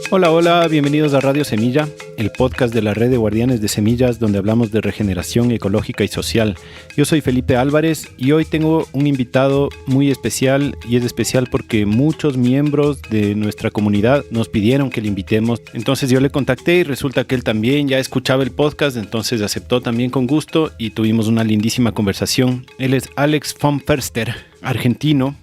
Hola, hola, bienvenidos a Radio Semilla, el podcast de la red de guardianes de semillas donde hablamos de regeneración ecológica y social. Yo soy Felipe Álvarez y hoy tengo un invitado muy especial, y es especial porque muchos miembros de nuestra comunidad nos pidieron que le invitemos. Entonces yo le contacté y resulta que él también ya escuchaba el podcast, entonces aceptó también con gusto y tuvimos una lindísima conversación. Él es Alex von Förster, argentino,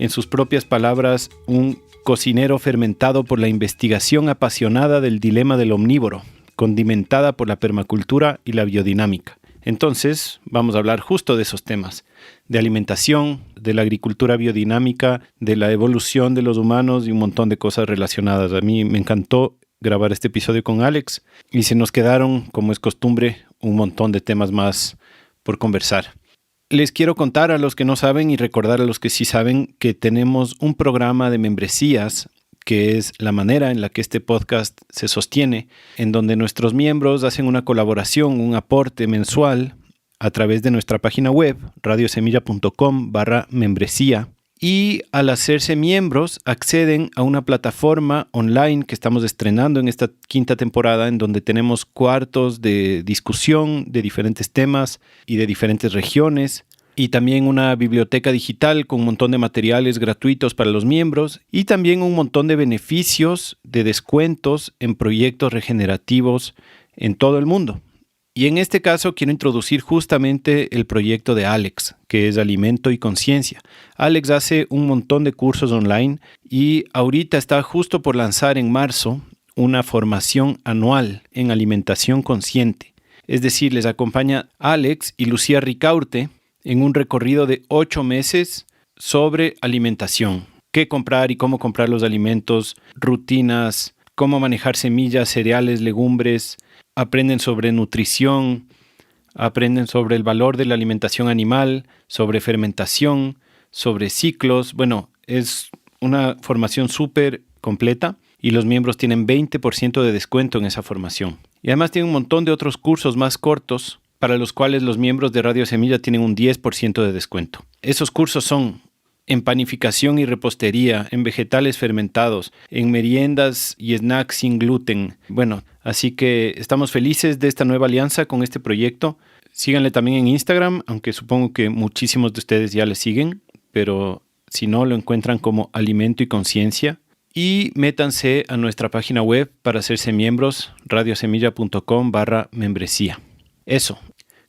en sus propias palabras, un cocinero fermentado por la investigación apasionada del dilema del omnívoro, condimentada por la permacultura y la biodinámica. Entonces, vamos a hablar justo de esos temas, de alimentación, de la agricultura biodinámica, de la evolución de los humanos y un montón de cosas relacionadas. A mí me encantó grabar este episodio con Alex y se nos quedaron, como es costumbre, un montón de temas más por conversar. Les quiero contar a los que no saben y recordar a los que sí saben que tenemos un programa de membresías, que es la manera en la que este podcast se sostiene, en donde nuestros miembros hacen una colaboración, un aporte mensual a través de nuestra página web, radiosemilla.com/membresía. Y al hacerse miembros, acceden a una plataforma online que estamos estrenando en esta quinta temporada, en donde tenemos cuartos de discusión de diferentes temas y de diferentes regiones, y también una biblioteca digital con un montón de materiales gratuitos para los miembros, y también un montón de beneficios de descuentos en proyectos regenerativos en todo el mundo. Y en este caso quiero introducir justamente el proyecto de Alex, que es Alimento y Conciencia. Alex hace un montón de cursos online y ahorita está justo por lanzar en marzo una formación anual en alimentación consciente. Es decir, les acompaña Alex y Lucía Ricaurte en un recorrido de 8 meses sobre alimentación. Qué comprar y cómo comprar los alimentos, rutinas, cómo manejar semillas, cereales, legumbres. Aprenden sobre nutrición, aprenden sobre el valor de la alimentación animal, sobre fermentación, sobre ciclos. Bueno, es una formación súper completa y los miembros tienen 20% de descuento en esa formación. Y además tienen un montón de otros cursos más cortos para los cuales los miembros de Radio Semilla tienen un 10% de descuento. Esos cursos son en panificación y repostería, en vegetales fermentados, en meriendas y snacks sin gluten. Bueno, así que estamos felices de esta nueva alianza con este proyecto. Síganle también en Instagram, aunque supongo que muchísimos de ustedes ya le siguen, pero si no, lo encuentran como Alimento y Conciencia. Y métanse a nuestra página web para hacerse miembros, radiosemilla.com/membresía. Eso,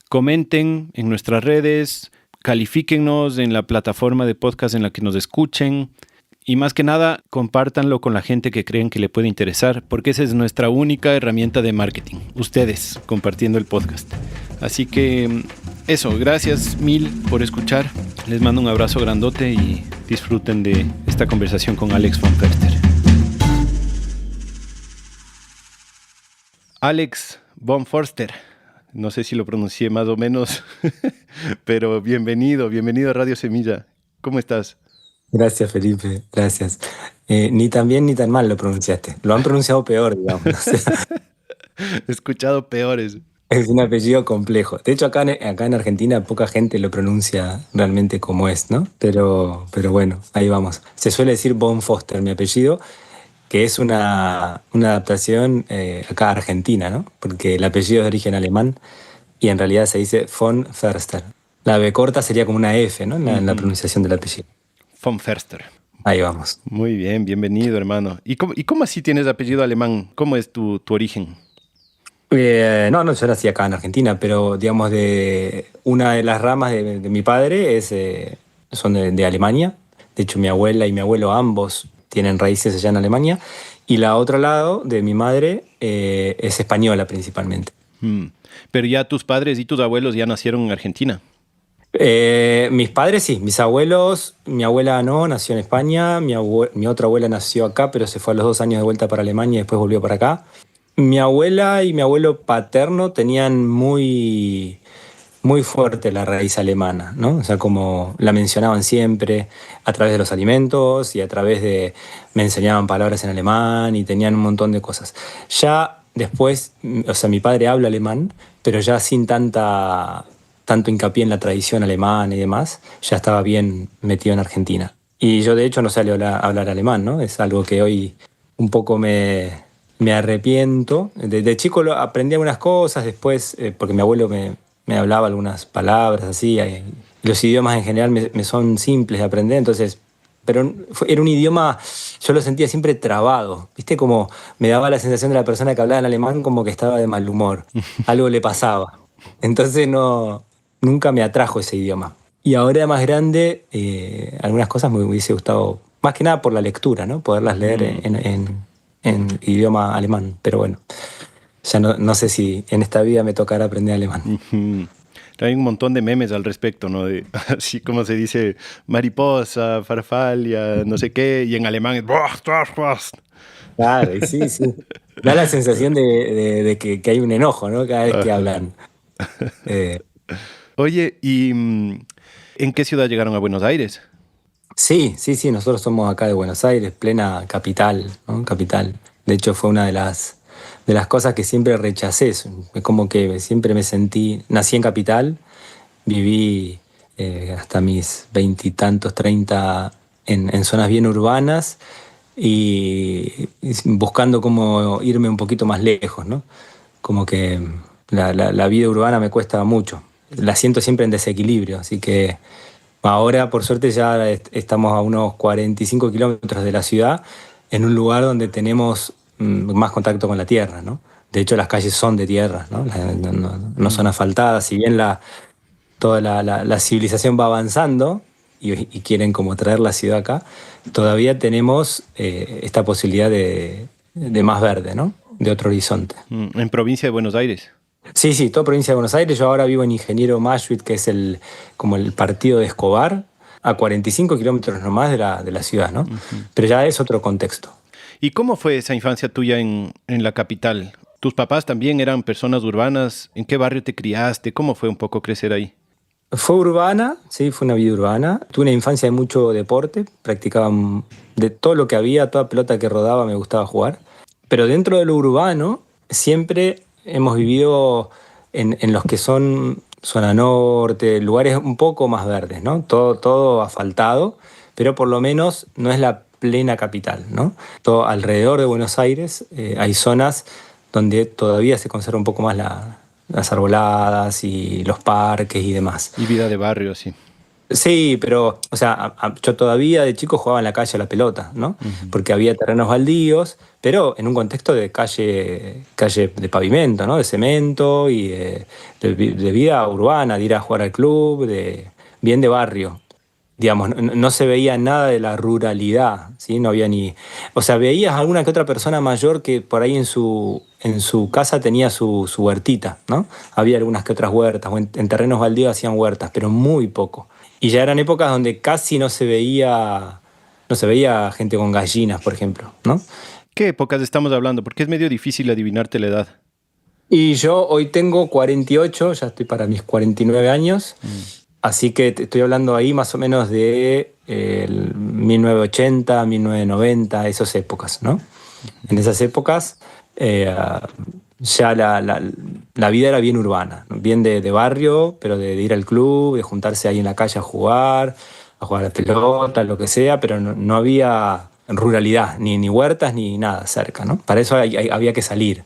comenten en nuestras redes, califíquennos en la plataforma de podcast en la que nos escuchen y más que nada compártanlo con la gente que creen que le puede interesar, porque esa es nuestra única herramienta de marketing, ustedes compartiendo el podcast. Así que eso, gracias mil por escuchar, les mando un abrazo grandote y disfruten de esta conversación con Alex von Förster. Alex von Förster. No sé si lo pronuncié más o menos, pero bienvenido a Radio Semilla. ¿Cómo estás? Gracias, Felipe, gracias. Ni tan bien ni tan mal lo pronunciaste. Lo han pronunciado peor, digamos. O sea, He escuchado peores. es un apellido complejo. De hecho, acá en Argentina poca gente lo pronuncia realmente como es, ¿no? Pero bueno, ahí vamos. Se suele decir von Foster, mi apellido, que es una adaptación acá argentina, ¿no? Porque el apellido es de origen alemán y en realidad se dice von Förster. La B corta sería como una F, ¿no? En la pronunciación del apellido. Von Förster. Ahí vamos. Muy bien, bienvenido, hermano. ¿Y cómo así tienes apellido alemán? ¿Cómo es tu origen? No, yo nací acá en Argentina, pero digamos de una de las ramas de mi padre son de Alemania. De hecho, mi abuela y mi abuelo ambos tienen raíces allá en Alemania. Y la otro lado de mi madre es española principalmente. Pero ya tus padres y tus abuelos ya nacieron en Argentina. Mis padres sí, mis abuelos, mi abuela no, nació en España, mi otra abuela nació acá, pero se fue a los 2 años de vuelta para Alemania y después volvió para acá. Mi abuela y mi abuelo paterno tenían muy fuerte la raíz alemana, ¿no? O sea, como la mencionaban siempre a través de los alimentos y a través de... me enseñaban palabras en alemán y tenían un montón de cosas. Ya después, o sea, mi padre habla alemán, pero ya sin tanto hincapié en la tradición alemana y demás, ya estaba bien metido en Argentina. Y yo, de hecho, no sé hablar alemán, ¿no? Es algo que hoy un poco me arrepiento. De chico aprendí algunas cosas, después, porque mi abuelo me hablaba algunas palabras así, los idiomas en general me son simples de aprender, entonces, pero era un idioma, yo lo sentía siempre trabado, ¿viste? Como me daba la sensación de la persona que hablaba en alemán como que estaba de mal humor, algo le pasaba. Entonces nunca me atrajo ese idioma. Y ahora más grande, algunas cosas me hubiese gustado, más que nada por la lectura, ¿no? Poderlas leer en idioma alemán. Pero bueno, ya no sé si en esta vida me tocará aprender alemán. Ujú. Hay un montón de memes al respecto, ¿no? De, así como se dice mariposa, farfalia, no sé qué, y en alemán es... Claro, y sí, sí. Da la sensación de que hay un enojo, ¿no? Cada vez que Ajá. hablan. Eh, Oye, ¿y en qué ciudad llegaron a Buenos Aires? sí, sí, sí, nosotros somos acá de Buenos Aires, plena capital, ¿no? Capital. De hecho, fue una de las cosas que siempre rechacé. Es como que siempre me sentí, nací en capital, viví hasta mis veintitantos, 30 en zonas bien urbanas y buscando cómo irme un poquito más lejos, ¿no? Como que la vida urbana me cuesta mucho. La siento siempre en desequilibrio, así que ahora, por suerte, ya estamos a unos 45 kilómetros de la ciudad, en un lugar donde tenemos más contacto con la tierra, ¿no? De hecho, las calles son de tierra, ¿no? No son Mm. asfaltadas, si bien toda la civilización va avanzando y quieren como traer la ciudad acá, todavía tenemos esta posibilidad de más verde, ¿no? De otro horizonte. En provincia de Buenos Aires. Sí, sí, toda provincia de Buenos Aires. Yo ahora vivo en Ingeniero Mashuit, que es como el partido de Escobar, a 45 kilómetros nomás de la ciudad, ¿no? Ujú. Pero ya es otro contexto. ¿Y cómo fue esa infancia tuya en la capital? ¿Tus papás también eran personas urbanas? ¿En qué barrio te criaste? ¿Cómo fue un poco crecer ahí? Fue urbana, sí, fue una vida urbana. Tuve una infancia de mucho deporte, practicaba de todo lo que había, toda pelota que rodaba me gustaba jugar. Pero dentro de lo urbano, siempre hemos vivido en los que son zona norte, lugares un poco más verdes, ¿no? Todo asfaltado, pero por lo menos no es la plena capital, ¿no? Todo alrededor de Buenos Aires hay zonas donde todavía se conserva un poco más las arboladas y los parques y demás. Y vida de barrio, sí. Sí, pero, o sea, yo todavía de chico jugaba en la calle a la pelota, ¿no? Ujú. Porque había terrenos baldíos, pero en un contexto de calle de pavimento, ¿no? De cemento y de vida urbana, de ir a jugar al club, bien de barrio. Digamos, no se veía nada de la ruralidad, ¿sí? No había ni... O sea, veías alguna que otra persona mayor que por ahí en su casa tenía su huertita, ¿no? Había algunas que otras huertas, o en terrenos baldíos hacían huertas, pero muy poco. Y ya eran épocas donde casi no se veía gente con gallinas, por ejemplo, ¿no? ¿Qué épocas estamos hablando? Porque es medio difícil adivinarte la edad. Y yo hoy tengo 48, ya estoy para mis 49 años, Mm. así que te estoy hablando ahí más o menos de 1980, 1990, esas épocas, ¿no? En esas épocas ya la vida era bien urbana, ¿no? Bien de barrio, pero de ir al club, de juntarse ahí en la calle a jugar a la pelota, lo que sea, pero no había ruralidad, ni huertas, ni nada cerca, ¿no? Para eso había que salir.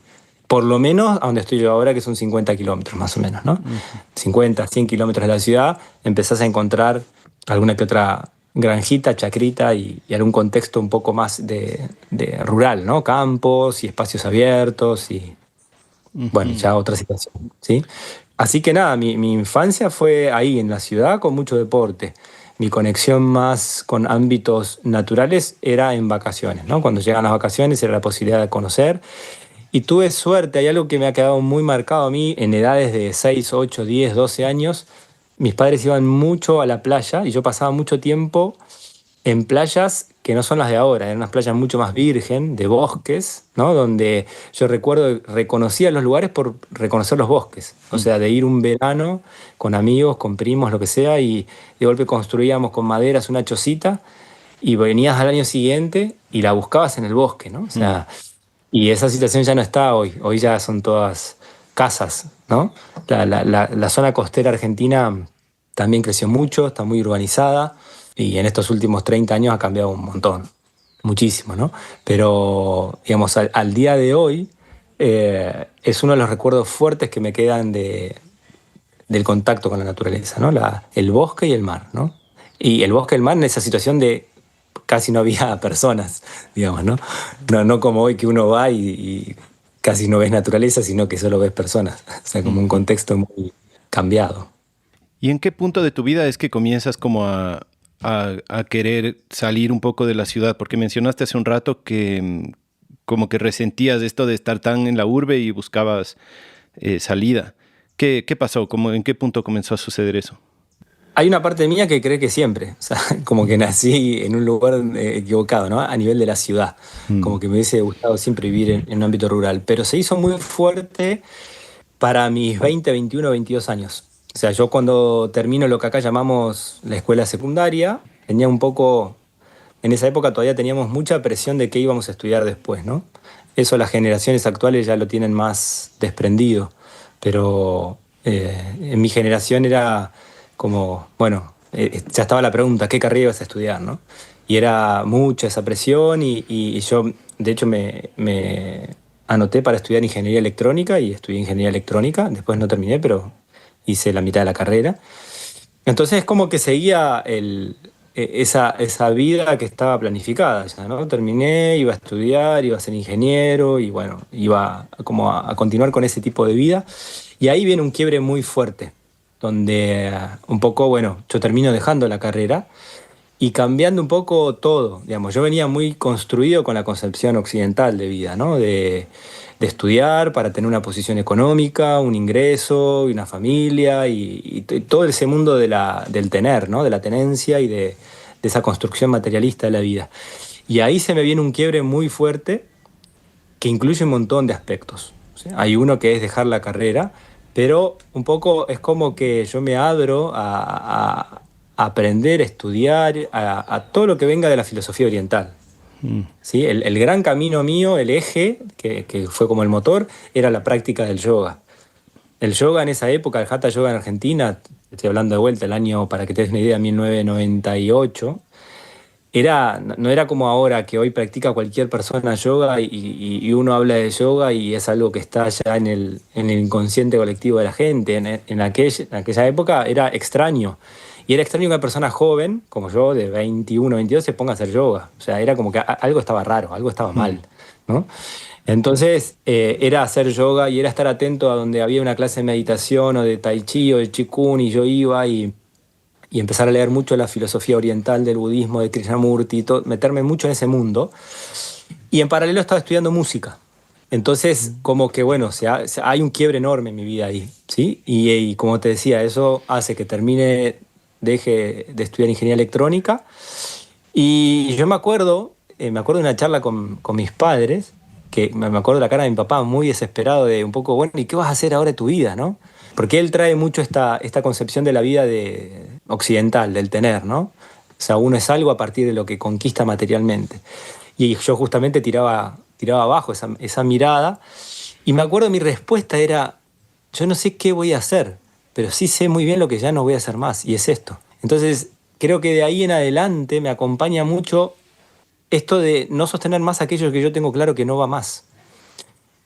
Por lo menos a donde estoy yo ahora, que son 50 kilómetros más o menos, ¿no? Ujú. 50, 100 kilómetros de la ciudad, empezás a encontrar alguna que otra granjita, chacrita y algún contexto un poco más de rural, ¿no? Campos y espacios abiertos y, bueno, Ujú. ya otra situación, ¿sí? Así que nada, mi infancia fue ahí, en la ciudad, con mucho deporte. Mi conexión más con ámbitos naturales era en vacaciones, ¿no? Cuando llegan las vacaciones era la posibilidad de conocer. Y tuve suerte, hay algo que me ha quedado muy marcado a mí en edades de 6, 8, 10, 12 años. Mis padres iban mucho a la playa y yo pasaba mucho tiempo en playas que no son las de ahora, eran unas playas mucho más virgen, de bosques, ¿no? Donde yo recuerdo, reconocía los lugares por reconocer los bosques. O Mm. sea, de ir un verano con amigos, con primos, lo que sea, y de golpe construíamos con maderas una chocita y venías al año siguiente y la buscabas en el bosque, ¿no? O Mm. sea, y esa situación ya no está hoy. Hoy ya son todas casas, ¿no? La zona costera argentina también creció mucho, está muy urbanizada y en estos últimos 30 años ha cambiado un montón. muchísimo, ¿no? Pero, digamos, al día de hoy es uno de los recuerdos fuertes que me quedan del contacto con la naturaleza, ¿no? El bosque y el mar, ¿no? Y el bosque y el mar en esa situación de casi no había personas, digamos, ¿no? No como hoy que uno va y casi no ves naturaleza, sino que solo ves personas. O sea, como un contexto muy cambiado. ¿Y en qué punto de tu vida es que comienzas como a querer salir un poco de la ciudad? Porque mencionaste hace un rato que como que resentías esto de estar tan en la urbe y buscabas salida. ¿Qué pasó? ¿En qué punto comenzó a suceder eso? Hay una parte mía que cree que siempre, o sea, como que nací en un lugar equivocado, ¿no? A nivel de la ciudad, como que me hubiese gustado siempre vivir en un ámbito rural, pero se hizo muy fuerte para mis 20, 21, 22 años. O sea, yo cuando termino lo que acá llamamos la escuela secundaria, tenía un poco, en esa época todavía teníamos mucha presión de qué íbamos a estudiar después, ¿no? Eso las generaciones actuales ya lo tienen más desprendido, pero en mi generación era como, bueno, ya estaba la pregunta, ¿qué carrera ibas a estudiar, no? Y era mucha esa presión y yo, de hecho, me anoté para estudiar ingeniería electrónica y estudié ingeniería electrónica, después no terminé, pero hice la mitad de la carrera. Entonces es como que seguía esa vida que estaba planificada ya, ¿no? Terminé, iba a estudiar, iba a ser ingeniero y bueno, iba como a continuar con ese tipo de vida. Y ahí viene un quiebre muy fuerte, donde un poco, bueno, yo termino dejando la carrera y cambiando un poco todo. Digamos, yo venía muy construido con la concepción occidental de vida, ¿no? De estudiar para tener una posición económica, un ingreso y una familia y todo ese mundo del tener, ¿no? De la tenencia y de esa construcción materialista de la vida. Y ahí se me viene un quiebre muy fuerte que incluye un montón de aspectos. ¿Sí? Hay uno que es dejar la carrera, pero un poco es como que yo me abro a aprender, a estudiar, a todo lo que venga de la filosofía oriental. ¿Sí? El gran camino mío, el eje, que fue como el motor, era la práctica del yoga. El yoga en esa época, el Hatha Yoga en Argentina, estoy hablando de vuelta, el año, para que te des una idea, 1998, no era como ahora, que hoy practica cualquier persona yoga y uno habla de yoga y es algo que está ya en el inconsciente colectivo de la gente. En aquella época era extraño. Y era extraño que una persona joven, como yo, de 21, 22, se ponga a hacer yoga. O sea, era como que algo estaba raro, algo estaba mal, ¿no? Entonces, era hacer yoga y era estar atento a donde había una clase de meditación o de tai chi o de qigong y yo iba y empezar a leer mucho la filosofía oriental del budismo, de Krishnamurti, meterme mucho en ese mundo. Y en paralelo estaba estudiando música. Entonces, como que bueno, hay un quiebre enorme en mi vida ahí, ¿sí? Y como te decía, eso hace que deje de estudiar ingeniería electrónica. Y yo me acuerdo de una charla con mis padres, que me acuerdo de la cara de mi papá muy desesperado de un poco, bueno, ¿y qué vas a hacer ahora de tu vida, no? Porque él trae mucho esta concepción de la vida occidental, del tener, ¿no? O sea, uno es algo a partir de lo que conquista materialmente. Y yo justamente tiraba abajo esa mirada. Y me acuerdo mi respuesta era, yo no sé qué voy a hacer, pero sí sé muy bien lo que ya no voy a hacer más, y es esto. Entonces, creo que de ahí en adelante me acompaña mucho esto de no sostener más aquello que yo tengo claro que no va más.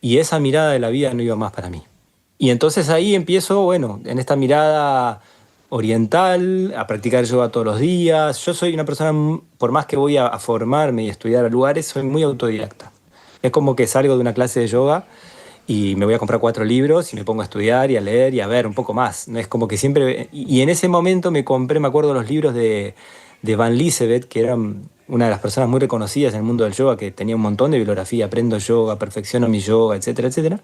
Y esa mirada de la vida no iba más para mí. Y entonces ahí empiezo, bueno, en esta mirada oriental, a practicar yoga todos los días. Yo soy una persona, por más que voy a formarme y estudiar a lugares, soy muy autodidacta. Es como que salgo de una clase de yoga y me voy a comprar 4 libros y me pongo a estudiar y a leer y a ver un poco más. No es como que siempre... Y en ese momento me acuerdo, los libros de Van Lieseved, que eran una de las personas muy reconocidas en el mundo del yoga, que tenía un montón de bibliografía, aprendo yoga, perfecciono mi yoga, etcétera, etcétera.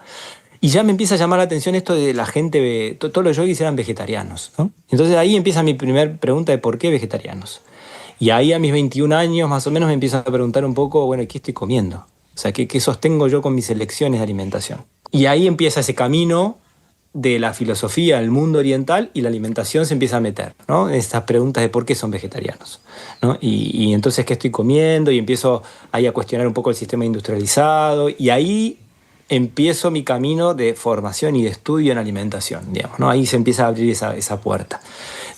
Y ya me empieza a llamar la atención esto de la gente, todos los yogis eran vegetarianos, ¿no? Entonces ahí empieza mi primera pregunta de por qué vegetarianos. Y ahí a mis 21 años más o menos me empiezo a preguntar un poco, bueno, ¿qué estoy comiendo? O sea, ¿qué sostengo yo con mis elecciones de alimentación? Y ahí empieza ese camino de la filosofía, el mundo oriental, y la alimentación se empieza a meter, ¿no? Estas preguntas de por qué son vegetarianos, ¿no? Y entonces, ¿qué estoy comiendo? Y empiezo ahí a cuestionar un poco el sistema industrializado, y ahí empiezo mi camino de formación y de estudio en alimentación, digamos, ¿no? Ahí se empieza a abrir esa puerta.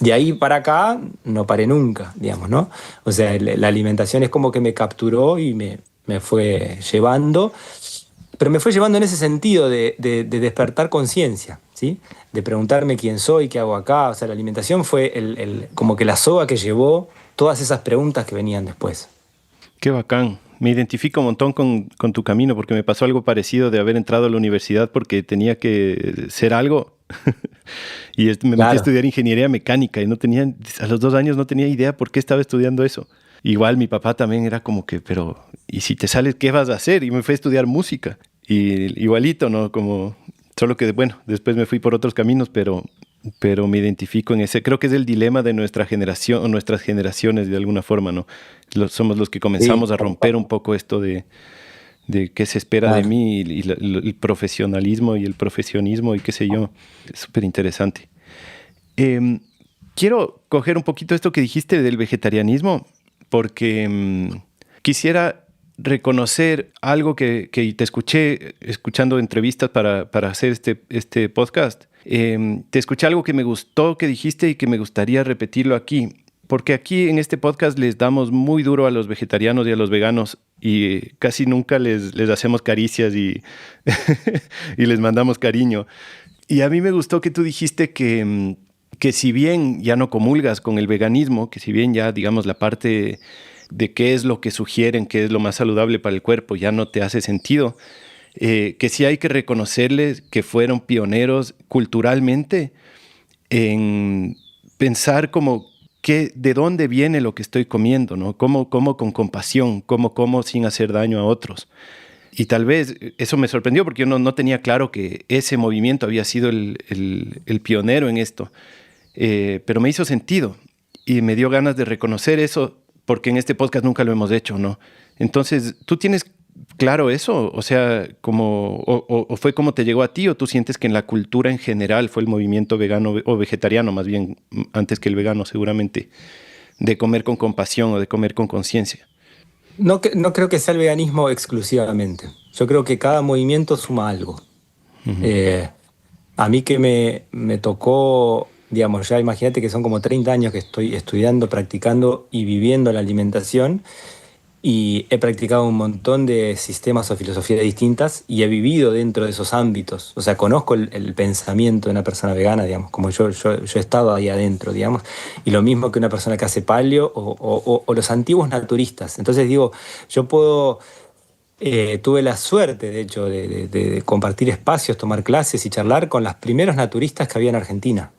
De ahí para acá no paré nunca, digamos, ¿no? O sea, la alimentación es como que me capturó y me fue llevando, pero me fue llevando en ese sentido de despertar conciencia, ¿sí? De preguntarme quién soy, qué hago acá. O sea, la alimentación fue como que la soga que llevó todas esas preguntas que venían después. Qué bacán. Me identifico un montón con tu camino porque me pasó algo parecido de haber entrado a la universidad porque tenía que ser algo y me metí a Claro. estudiar ingeniería mecánica y a los 2 años no tenía idea por qué estaba estudiando eso. Igual mi papá también era como que, pero ¿y si te sales qué vas a hacer? Y me fui a estudiar música y igualito, ¿no? Como, solo que bueno, después me fui por otros caminos, pero me identifico en ese. Creo que es el dilema de nuestra generación o nuestras generaciones de alguna forma, ¿no? Somos los que Sí, comenzamos a romper un poco esto de qué se espera de claro. mí y el profesionalismo y el profesionismo y qué sé yo. Es súper interesante. Eh, Quiero coger un poquito esto que dijiste del vegetarianismo porque quisiera reconocer algo que te escuché escuchando entrevistas para hacer este podcast. Te escuché algo que me gustó que dijiste y que me gustaría repetirlo aquí. Porque aquí en este podcast les damos muy duro a los vegetarianos y a los veganos y casi nunca les hacemos caricias y, y les mandamos cariño. Y a mí me gustó que tú dijiste que si bien ya no comulgas con el veganismo, que si bien ya, digamos, la parte de qué es lo que sugieren, qué es lo más saludable para el cuerpo, ya no te hace sentido, que sí hay que reconocerles que fueron pioneros culturalmente en pensar como de dónde viene lo que estoy comiendo, ¿no? Cómo como con compasión, cómo como sin hacer daño a otros. Y tal vez eso me sorprendió porque yo no tenía claro que ese movimiento había sido el pionero en esto. Pero me hizo sentido y me dio ganas de reconocer eso porque en este podcast nunca lo hemos hecho, ¿no? Entonces, ¿tú tienes claro eso? O sea, o fue como te llegó a ti o tú sientes que en la cultura en general fue el movimiento vegano o vegetariano, más bien antes que el vegano seguramente, de comer con compasión o de comer con conciencia? No creo que sea el veganismo exclusivamente. Yo creo que cada movimiento suma algo. Ujú. Eh, a mí que me tocó, digamos, ya imagínate que son como 30 años que estoy estudiando, practicando y viviendo la alimentación y he practicado un montón de sistemas o filosofías distintas y he vivido dentro de esos ámbitos. O sea, conozco el pensamiento de una persona vegana, digamos, como yo he estado ahí adentro, digamos, y lo mismo que una persona que hace paleo o los antiguos naturistas. Entonces digo, yo puedo... tuve la suerte, de hecho, de compartir espacios, tomar clases y charlar con las primeros naturistas que había en Argentina,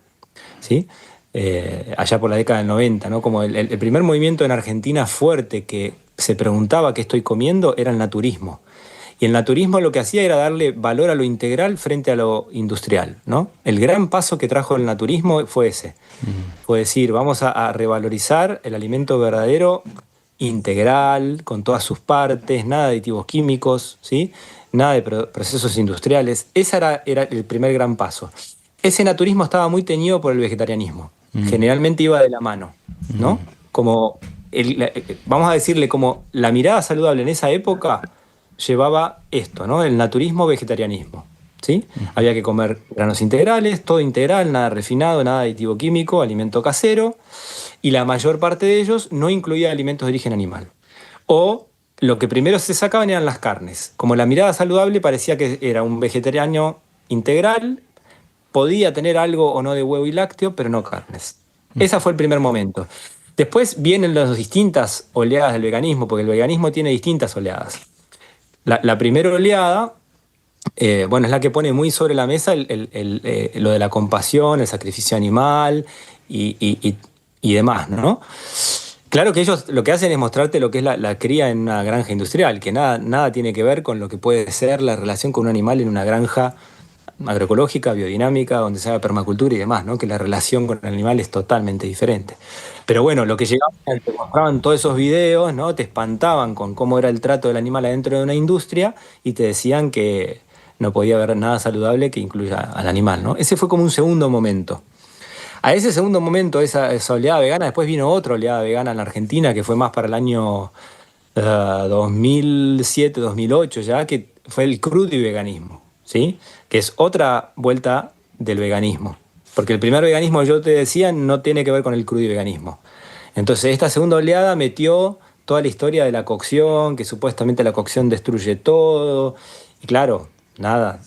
¿sí? Allá por la década del 90, ¿no? Como el primer movimiento en Argentina fuerte que se preguntaba qué estoy comiendo era el naturismo. Y el naturismo lo que hacía era darle valor a lo integral frente a lo industrial, ¿no? El gran paso que trajo el naturismo fue ese. Fue decir, vamos a revalorizar el alimento verdadero, integral, con todas sus partes, nada de aditivos químicos, ¿sí? Nada de procesos industriales. Ese era el primer gran paso. Ese naturismo estaba muy teñido por el vegetarianismo. Mm, Generalmente iba de la mano, mm, ¿no? Como, vamos a decirle, como la mirada saludable en esa época llevaba esto, ¿no? El naturismo vegetarianismo, ¿sí? Había que comer granos integrales, todo integral, nada refinado, nada aditivo químico, alimento casero, y la mayor parte de ellos no incluía alimentos de origen animal. O lo que primero se sacaban eran las carnes. Como la mirada saludable parecía que era un vegetariano integral, podía tener algo o no de huevo y lácteo, pero no carnes. Ese fue el primer momento. Después vienen las distintas oleadas del veganismo, porque el veganismo tiene distintas oleadas. La primera oleada, bueno, es la que pone muy sobre la mesa lo de la compasión, el sacrificio animal y demás, ¿no? Claro que ellos lo que hacen es mostrarte lo que es la cría en una granja industrial, que nada tiene que ver con lo que puede ser la relación con un animal en una granja agroecológica, biodinámica, donde se haga permacultura y demás, ¿no? Que la relación con el animal es totalmente diferente. Pero bueno, lo que llegaban, te mostraban todos esos videos, ¿no? Te espantaban con cómo era el trato del animal adentro de una industria y te decían que no podía haber nada saludable que incluya al animal, ¿no? Ese fue como un segundo momento. A ese segundo momento, esa oleada vegana, después vino otra oleada vegana en la Argentina, que fue más para el año 2007, 2008 ya, que fue el crudo y veganismo, ¿sí? Que es otra vuelta del veganismo, Porque el primer veganismo, yo te decía, no tiene que ver con el crudiveganismo. Entonces, esta segunda oleada metió toda la historia de la cocción, que supuestamente la cocción destruye todo. Y claro, nada.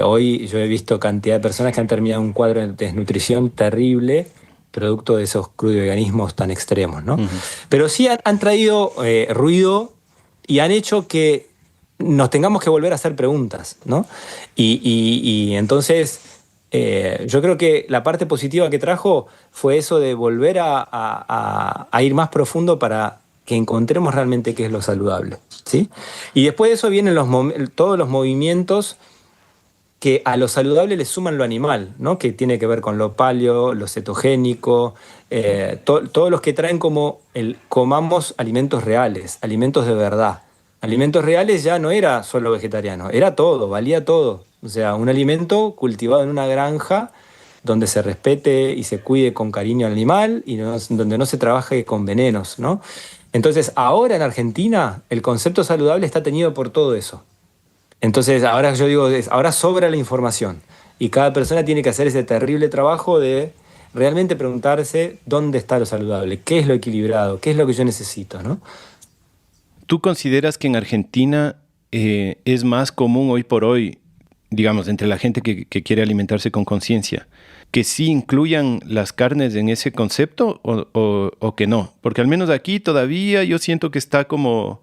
Hoy yo he visto cantidad de personas que han terminado un cuadro de desnutrición terrible, producto de esos crudiveganismos tan extremos, ¿no? Ujú. Pero sí han traído ruido y han hecho que nos tengamos que volver a hacer preguntas, ¿no? Y entonces yo creo que la parte positiva que trajo fue eso de volver a ir más profundo para que encontremos realmente qué es lo saludable, ¿sí? Y después de eso vienen todos los movimientos que a lo saludable le suman lo animal, ¿no? Que tiene que ver con lo paleo, lo cetogénico, todos los que traen como el comamos alimentos reales, alimentos de verdad. Alimentos reales ya no era solo vegetariano, era todo, valía todo. O sea, un alimento cultivado en una granja donde se respete y se cuide con cariño al animal y donde no se trabaje con venenos, ¿no? Entonces, ahora en Argentina el concepto saludable está teñido por todo eso. Entonces, ahora yo digo, ahora sobra la información y cada persona tiene que hacer ese terrible trabajo de realmente preguntarse dónde está lo saludable, qué es lo equilibrado, qué es lo que yo necesito, ¿no? ¿Tú consideras que en Argentina es más común hoy por hoy, digamos, entre la gente que quiere alimentarse con conciencia, que sí incluyan las carnes en ese concepto o que no? Porque al menos aquí todavía yo siento que está como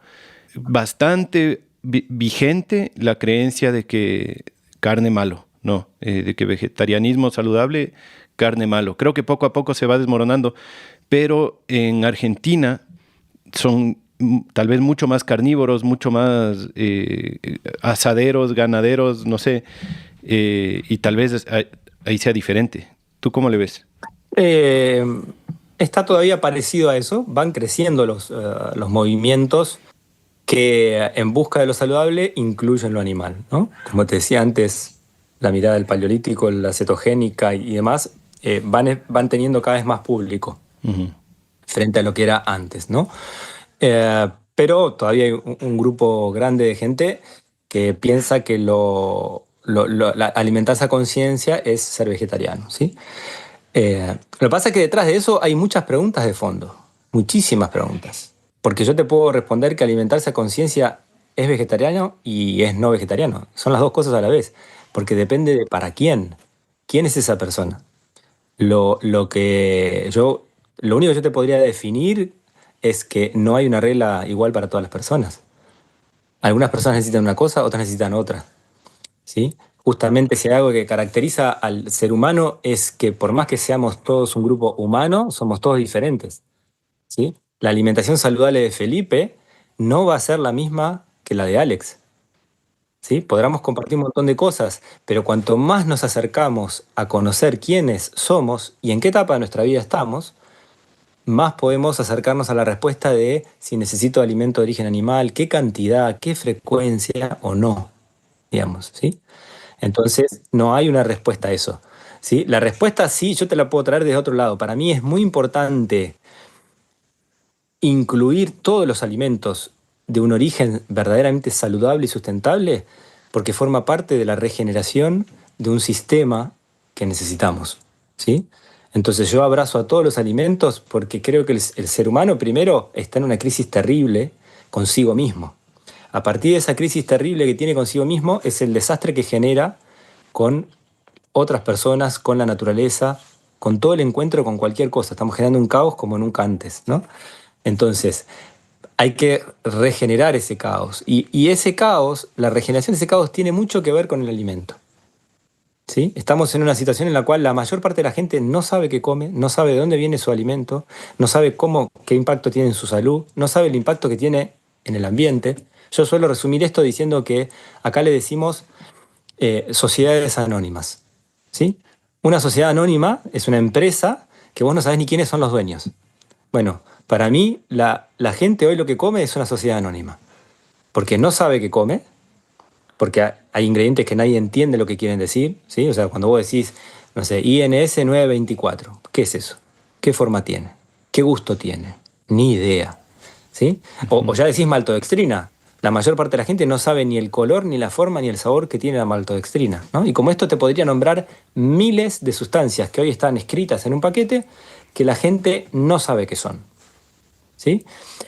bastante vigente la creencia de que carne malo, no, de que vegetarianismo saludable, carne malo. Creo que poco a poco se va desmoronando, pero en Argentina son tal vez mucho más carnívoros, mucho más asaderos, ganaderos, no sé, y tal vez ahí sea diferente. ¿Tú cómo le ves? Eh, Está todavía parecido a eso, van creciendo los movimientos que en busca de lo saludable incluyen lo animal, ¿no? Como te decía antes, la mirada del paleolítico, la cetogénica y demás, van teniendo cada vez más público Uh-huh. frente a lo que era antes, ¿no? Pero todavía hay un grupo grande de gente que piensa que alimentarse a conciencia es ser vegetariano, ¿sí? Lo que pasa es que detrás de eso hay muchas preguntas de fondo, muchísimas preguntas. Porque yo te puedo responder que alimentarse a conciencia es vegetariano y es no vegetariano. Son las dos cosas a la vez, porque depende de para quién. ¿Quién es esa persona? Lo único que yo te podría definir es que no hay una regla igual para todas las personas. Algunas personas necesitan una cosa, otras necesitan otra, ¿sí? Justamente si hay algo que caracteriza al ser humano es que por más que seamos todos un grupo humano, somos todos diferentes, ¿sí? La alimentación saludable de Felipe no va a ser la misma que la de Alex, ¿sí? Podremos compartir un montón de cosas, pero cuanto más nos acercamos a conocer quiénes somos y en qué etapa de nuestra vida estamos, más podemos acercarnos a la respuesta de si necesito alimento de origen animal, qué cantidad, qué frecuencia o no, digamos, ¿sí? Entonces, no hay una respuesta a eso, ¿sí? La respuesta sí, yo te la puedo traer desde otro lado. Para mí es muy importante incluir todos los alimentos de un origen verdaderamente saludable y sustentable porque forma parte de la regeneración de un sistema que necesitamos, ¿sí? Entonces yo abrazo a todos los alimentos porque creo que el ser humano primero está en una crisis terrible consigo mismo. A partir de esa crisis terrible que tiene consigo mismo es el desastre que genera con otras personas, con la naturaleza, con todo el encuentro con cualquier cosa. Estamos generando un caos como nunca antes, ¿no? Entonces, hay que regenerar ese caos. Y ese caos, la regeneración de ese caos tiene mucho que ver con el alimento, ¿sí? Estamos en una situación en la cual la mayor parte de la gente no sabe qué come, no sabe de dónde viene su alimento, no sabe qué impacto tiene en su salud, no sabe el impacto que tiene en el ambiente. Yo suelo resumir esto diciendo que acá le decimos sociedades anónimas, ¿sí? Una sociedad anónima es una empresa que vos no sabés ni quiénes son los dueños. Bueno, para mí la gente hoy lo que come es una sociedad anónima, porque no sabe qué come, porque hay ingredientes que nadie entiende lo que quieren decir, ¿sí? O sea, cuando vos decís, no sé, INS 924, ¿qué es eso? ¿Qué forma tiene? ¿Qué gusto tiene? Ni idea, ¿sí? O ya decís maltodextrina. la mayor parte de la gente no sabe ni el color, ni la forma, ni el sabor que tiene la maltodextrina, ¿no? Y como esto te podría nombrar miles de sustancias que hoy están escritas en un paquete que la gente no sabe qué son, ¿sí?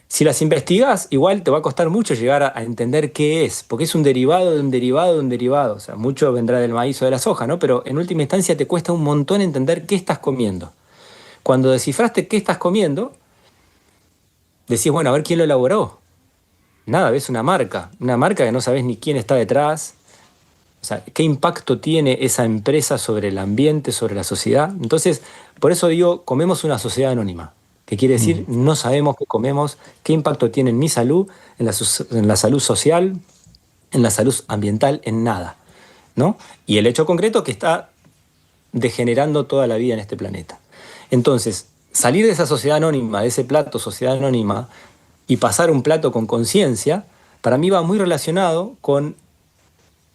Si las investigas, igual te va a costar mucho llegar a entender qué es, porque es un derivado de un derivado de un derivado. O sea, mucho vendrá del maíz o de la soja, ¿no? Pero en última instancia te cuesta un montón entender qué estás comiendo. Cuando descifraste qué estás comiendo, decís, bueno, a ver quién lo elaboró. Nada, ves una marca que no sabes ni quién está detrás. O sea, ¿qué impacto tiene esa empresa sobre el ambiente, sobre la sociedad? Entonces, por eso digo, comemos una sociedad anónima, que quiere decir, no sabemos qué comemos, qué impacto tiene en mi salud, en la salud social, en la salud ambiental, en nada, ¿no? Y el hecho concreto que está degenerando toda la vida en este planeta. Entonces, salir de esa sociedad anónima, de ese plato sociedad anónima, y pasar un plato con conciencia, para mí va muy relacionado con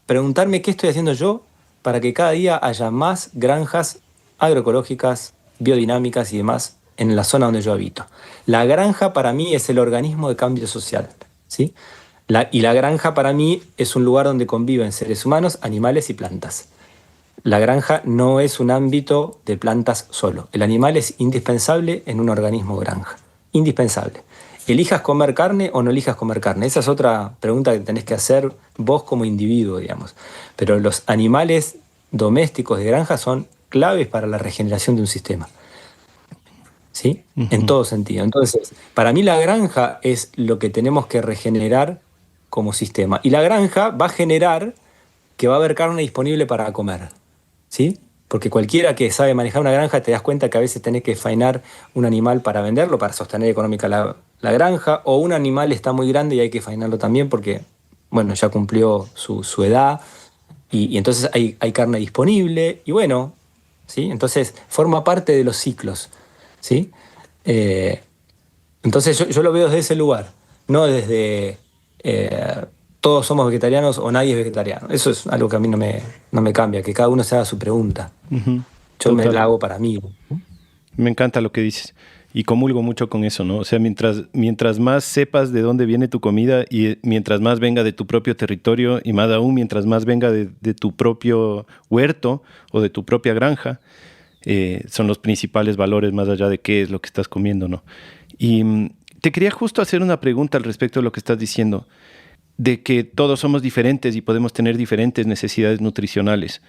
preguntarme qué estoy haciendo yo para que cada día haya más granjas agroecológicas, biodinámicas y demás en la zona donde yo habito. La granja para mí es el organismo de cambio social, ¿sí? Y la granja para mí es un lugar donde conviven seres humanos, animales y plantas. La granja no es un ámbito de plantas solo. El animal es indispensable en un organismo granja. Indispensable. ¿Elijas comer carne o no elijas comer carne? Esa es otra pregunta que tenés que hacer vos como individuo, digamos. Pero los animales domésticos de granja son claves para la regeneración de un sistema, ¿sí? En todo sentido. Entonces, para mí la granja es lo que tenemos que regenerar como sistema. Y la granja va a generar que va a haber carne disponible para comer, ¿sí? Porque cualquiera que sabe manejar una granja te das cuenta que a veces tenés que faenar un animal para venderlo, para sostener económica la granja, o un animal está muy grande y hay que faenarlo también porque, bueno, ya cumplió su edad y entonces hay carne disponible y bueno, ¿sí? Entonces forma parte de los ciclos, ¿sí? Eh, entonces yo lo veo desde ese lugar, no desde todos somos vegetarianos o nadie es vegetariano. Eso es algo que a mí no me cambia, que cada uno se haga su pregunta. Yo me la Total. hago para mí. Me encanta lo que dices y comulgo mucho con eso, ¿no? O sea, mientras más sepas de dónde viene tu comida y mientras más venga de tu propio territorio y más aún mientras más venga de tu propio huerto o de tu propia granja, son los principales valores más allá de qué es lo que estás comiendo, ¿no? Y te quería justo hacer una pregunta al respecto de lo que estás diciendo, de que todos somos diferentes y podemos tener diferentes necesidades nutricionales.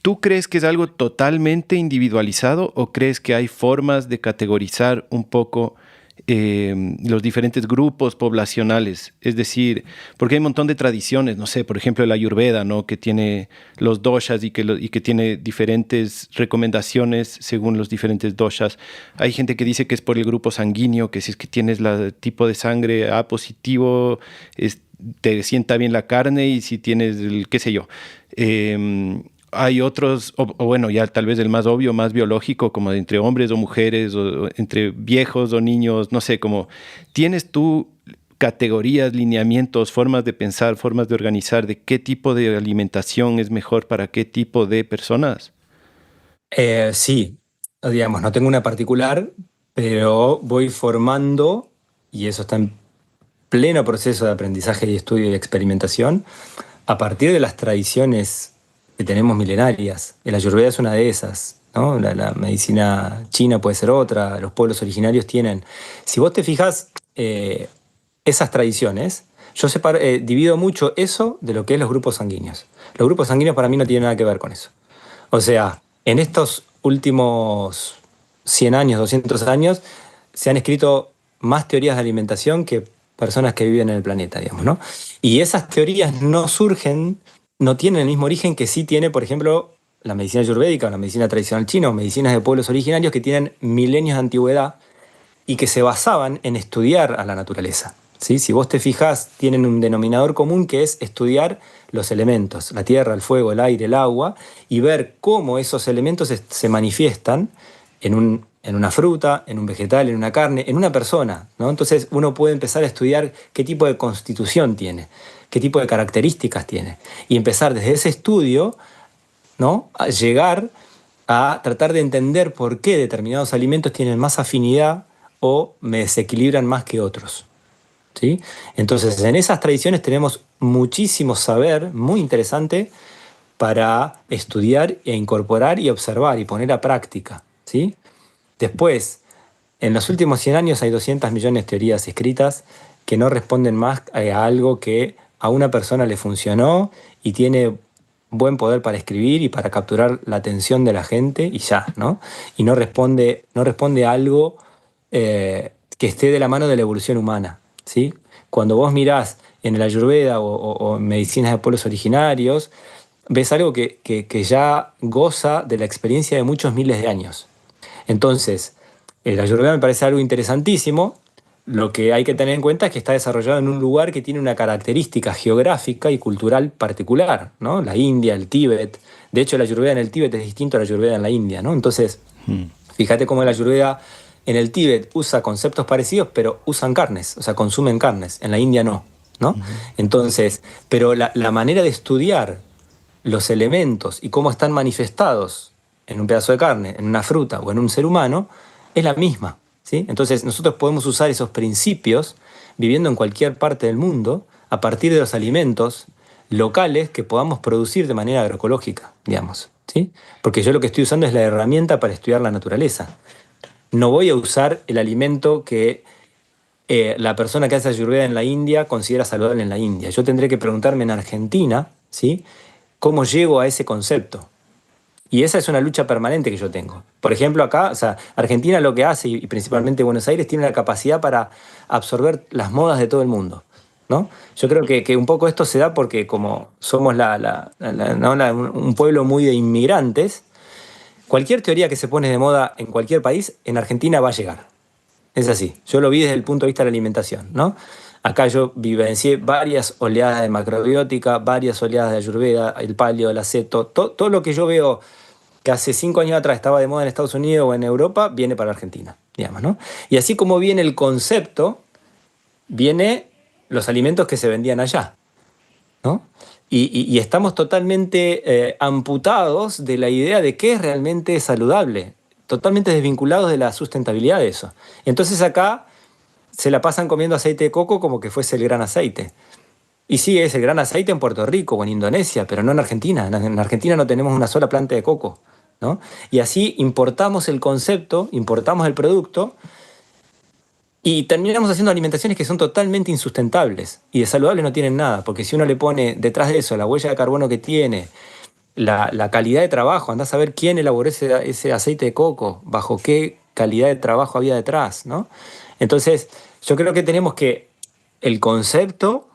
¿Tú crees que es algo totalmente individualizado o crees que hay formas de categorizar un poco los diferentes grupos poblacionales? Es decir, porque hay un montón de tradiciones, no sé, por ejemplo, la Ayurveda, ¿no? Que tiene los doshas y que tiene diferentes recomendaciones según los diferentes doshas. Hay gente que dice que es por el grupo sanguíneo, que si es que tienes el tipo de sangre A positivo, te sienta bien la carne y si tienes el, qué sé yo. Hay otros, o bueno, ya tal vez el más obvio, más biológico, como entre hombres o mujeres, o entre viejos o niños, no sé, como tienes tú categorías, lineamientos, formas de pensar, formas de organizar, de qué tipo de alimentación es mejor para qué tipo de personas. Sí, digamos, no tengo una particular, pero voy formando, y eso está en pleno proceso de aprendizaje y estudio y experimentación, a partir de las tradiciones que tenemos milenarias. El Ayurveda es una de esas, ¿no? La medicina china puede ser otra, los pueblos originarios tienen. Si vos te fijas, esas tradiciones, yo divido mucho eso de lo que es los grupos sanguíneos. Los grupos sanguíneos para mí no tienen nada que ver con eso. O sea, en estos últimos 100 años, 200 años, se han escrito más teorías de alimentación que personas que viven en el planeta, digamos, ¿no? Y esas teorías no surgen, no tienen el mismo origen que sí tiene, por ejemplo, la medicina ayurvédica o la medicina tradicional china o medicinas de pueblos originarios que tienen milenios de antigüedad y que se basaban en estudiar a la naturaleza, ¿sí? Si vos te fijás, tienen un denominador común que es estudiar los elementos, la tierra, el fuego, el aire, el agua, y ver cómo esos elementos se manifiestan en una fruta, en un vegetal, en una carne, en una persona, ¿no? Entonces uno puede empezar a estudiar qué tipo de constitución tiene, qué tipo de características tiene, y empezar desde ese estudio, ¿no? A llegar a tratar de entender por qué determinados alimentos tienen más afinidad o me desequilibran más que otros, ¿sí? Entonces, en esas tradiciones tenemos muchísimo saber muy interesante para estudiar e incorporar y observar y poner a práctica, ¿sí? Después, en los últimos 100 años hay 200 millones de teorías escritas que no responden más a algo que a una persona le funcionó y tiene buen poder para escribir y para capturar la atención de la gente y ya, ¿no? Y no responde a algo que esté de la mano de la evolución humana, ¿sí? Cuando vos mirás en el Ayurveda o en medicinas de pueblos originarios, ves algo que ya goza de la experiencia de muchos miles de años. Entonces, el Ayurveda me parece algo interesantísimo. Lo que hay que tener en cuenta es que está desarrollado en un lugar que tiene una característica geográfica y cultural particular, ¿no? La India, el Tíbet. De hecho, la Ayurveda en el Tíbet es distinto a la Ayurveda en la India, ¿no? Entonces, fíjate cómo la Ayurveda en el Tíbet usa conceptos parecidos, pero usan carnes, o sea, consumen carnes. En la India no, ¿no? Entonces, pero la manera de estudiar los elementos y cómo están manifestados en un pedazo de carne, en una fruta o en un ser humano, es la misma, ¿sí? Entonces nosotros podemos usar esos principios viviendo en cualquier parte del mundo a partir de los alimentos locales que podamos producir de manera agroecológica, digamos, ¿sí? Porque yo lo que estoy usando es la herramienta para estudiar la naturaleza. No voy a usar el alimento que la persona que hace ayurveda en la India considera saludable en la India. Yo tendré que preguntarme en Argentina, ¿sí? ¿Cómo llego a ese concepto? Y esa es una lucha permanente que yo tengo. Por ejemplo, acá, o sea, Argentina lo que hace, y principalmente Buenos Aires, tiene la capacidad para absorber las modas de todo el mundo, ¿no? Yo creo que un poco esto se da porque como somos ¿no? Un pueblo muy de inmigrantes, cualquier teoría que se pone de moda en cualquier país, en Argentina va a llegar. Es así. Yo lo vi desde el punto de vista de la alimentación, ¿no? Acá yo vivencié varias oleadas de macrobiótica, varias oleadas de ayurveda, el paleo, el aceto, todo lo que yo veo que hace 5 años atrás estaba de moda en Estados Unidos o en Europa, viene para Argentina, digamos, ¿no? Y así como viene el concepto, viene los alimentos que se vendían allá, ¿no? Y estamos totalmente amputados de la idea de qué es realmente saludable, totalmente desvinculados de la sustentabilidad de eso. Entonces acá se la pasan comiendo aceite de coco como que fuese el gran aceite. Y sí, es el gran aceite en Puerto Rico o en Indonesia, pero no en Argentina. En Argentina no tenemos una sola planta de coco, ¿no? Y así importamos el concepto, importamos el producto y terminamos haciendo alimentaciones que son totalmente insustentables y de saludables no tienen nada, porque si uno le pone detrás de eso la huella de carbono que tiene, la calidad de trabajo, andás a ver quién elaboró ese aceite de coco, bajo qué calidad de trabajo había detrás, ¿no? Entonces, yo creo que tenemos que el concepto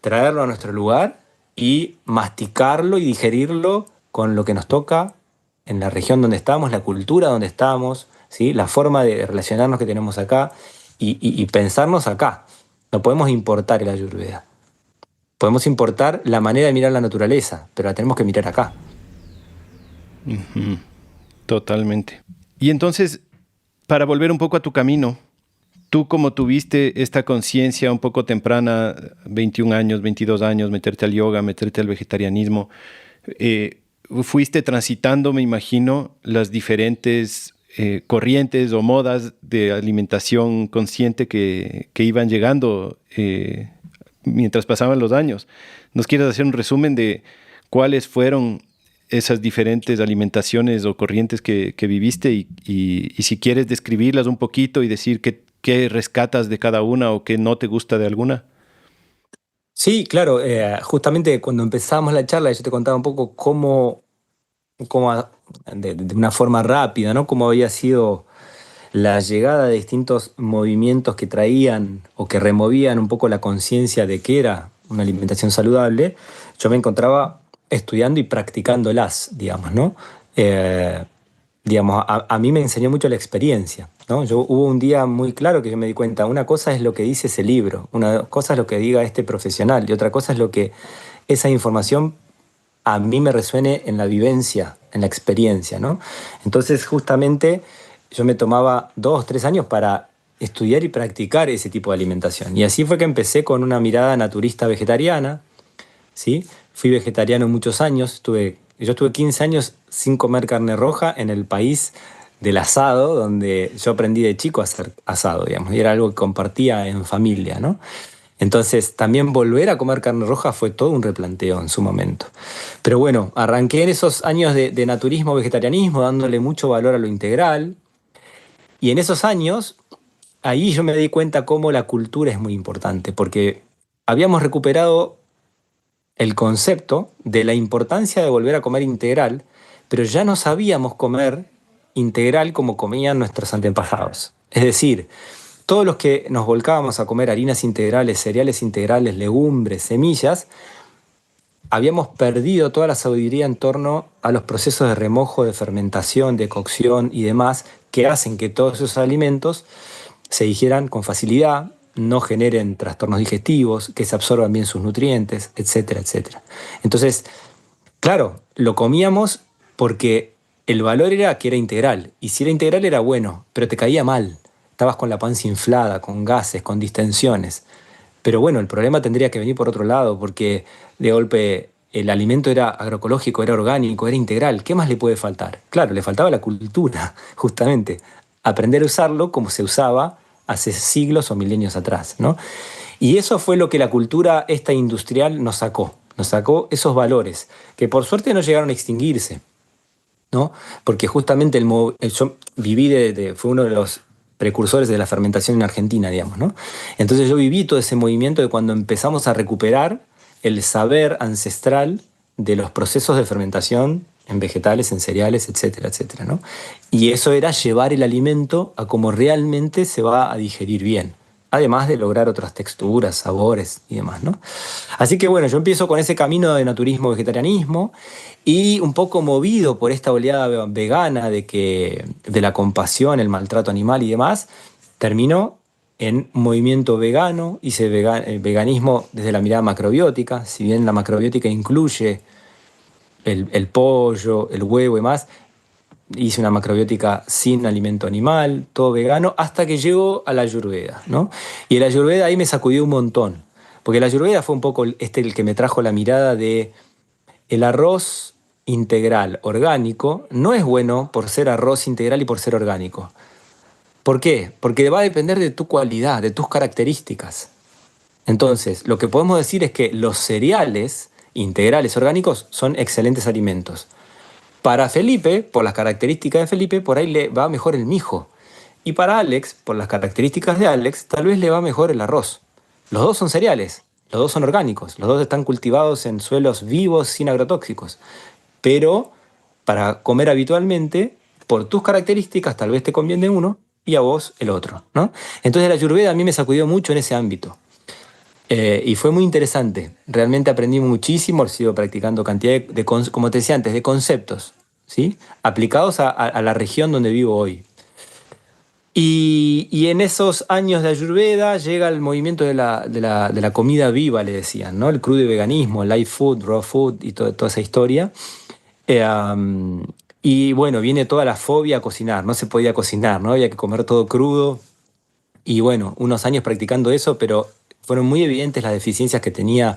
traerlo a nuestro lugar y masticarlo y digerirlo con lo que nos toca en la región donde estamos, la cultura donde estamos, ¿sí? La forma de relacionarnos que tenemos acá y pensarnos acá. No podemos importar el Ayurveda. Podemos importar la manera de mirar la naturaleza, pero la tenemos que mirar acá. Totalmente. Y entonces, para volver un poco a tu camino, tú como tuviste esta conciencia un poco temprana, 21 años, 22 años, meterte al yoga, meterte al vegetarianismo, fuiste transitando, me imagino, las diferentes corrientes o modas de alimentación consciente que iban llegando mientras pasaban los años. ¿Nos quieres hacer un resumen de cuáles fueron esas diferentes alimentaciones o corrientes que viviste y si quieres describirlas un poquito y decir qué rescatas de cada una o qué no te gusta de alguna? Sí, claro, justamente cuando empezamos la charla yo te contaba un poco cómo de una forma rápida, ¿no? Cómo había sido la llegada de distintos movimientos que traían o que removían un poco la conciencia de qué era una alimentación saludable. Yo me encontraba estudiando y practicándolas, digamos, ¿no? Digamos, a mí me enseñó mucho la experiencia, ¿no? Hubo un día muy claro que yo me di cuenta, una cosa es lo que dice ese libro, una cosa es lo que diga este profesional y otra cosa es lo que esa información a mí me resuene en la vivencia, en la experiencia, ¿no? Entonces, justamente, yo me tomaba 2, 3 años para estudiar y practicar ese tipo de alimentación. Y así fue que empecé con una mirada naturista vegetariana, ¿sí? Fui vegetariano muchos años, yo estuve 15 años sin comer carne roja en el país del asado, donde yo aprendí de chico a hacer asado, digamos, y era algo que compartía en familia, ¿no? Entonces, también volver a comer carne roja fue todo un replanteo en su momento. Pero bueno, arranqué en esos años de naturismo, vegetarianismo, dándole mucho valor a lo integral. Y en esos años, ahí yo me di cuenta cómo la cultura es muy importante, porque habíamos recuperado el concepto de la importancia de volver a comer integral, pero ya no sabíamos comer integral como comían nuestros antepasados. Es decir, todos los que nos volcábamos a comer harinas integrales, cereales integrales, legumbres, semillas, habíamos perdido toda la sabiduría en torno a los procesos de remojo, de fermentación, de cocción y demás que hacen que todos esos alimentos se digieran con facilidad, no generen trastornos digestivos, que se absorban bien sus nutrientes, etcétera, etcétera. Entonces, claro, lo comíamos porque el valor era que era integral. Y si era integral era bueno, pero te caía mal. Estabas con la panza inflada, con gases, con distensiones. Pero bueno, el problema tendría que venir por otro lado, porque de golpe el alimento era agroecológico, era orgánico, era integral. ¿Qué más le puede faltar? Claro, le faltaba la cultura, justamente. Aprender a usarlo como se usaba hace siglos o milenios atrás, ¿no? Y eso fue lo que la cultura esta industrial nos sacó esos valores, que por suerte no llegaron a extinguirse, ¿no? Porque justamente yo viví fue uno de los precursores de la fermentación en Argentina, digamos, ¿no? Entonces yo viví todo ese movimiento de cuando empezamos a recuperar el saber ancestral de los procesos de fermentación en vegetales, en cereales, etcétera, etcétera, ¿no? Y eso era llevar el alimento a cómo realmente se va a digerir bien, además de lograr otras texturas, sabores y demás, ¿no? Así que bueno, yo empiezo con ese camino de naturismo, vegetarianismo, y un poco movido por esta oleada vegana de la compasión, el maltrato animal y demás, termino en un movimiento vegano, hice veganismo desde la mirada macrobiótica, si bien la macrobiótica incluye el pollo, el huevo y más, hice una macrobiótica sin alimento animal, todo vegano, hasta que llego a la Ayurveda, ¿no? Y el Ayurveda ahí me sacudió un montón, porque la Ayurveda fue un poco el que me trajo la mirada de el arroz integral orgánico no es bueno por ser arroz integral y por ser orgánico. ¿Por qué? Porque va a depender de tu cualidad, de tus características. Entonces, lo que podemos decir es que los cereales integrales orgánicos son excelentes alimentos. Para Felipe, por las características de Felipe, por ahí le va mejor el mijo. Y para Alex, por las características de Alex, tal vez le va mejor el arroz. Los dos son cereales, los dos son orgánicos, los dos están cultivados en suelos vivos sin agrotóxicos. Pero para comer habitualmente, por tus características, tal vez te conviene uno y a vos el otro, ¿no? Entonces la Ayurveda a mí me sacudió mucho en ese ámbito. Y fue muy interesante. Realmente aprendí muchísimo, sigo practicando cantidad como te decía antes, de conceptos, ¿sí? Aplicados a la región donde vivo hoy. Y en esos años de Ayurveda llega el movimiento de la comida viva, le decían, ¿no? El crudo y veganismo, live food, raw food y toda esa historia. Y bueno, viene toda la fobia a cocinar, no se podía cocinar, ¿no? Había que comer todo crudo. Y bueno, unos años practicando eso, pero fueron muy evidentes las deficiencias que tenía.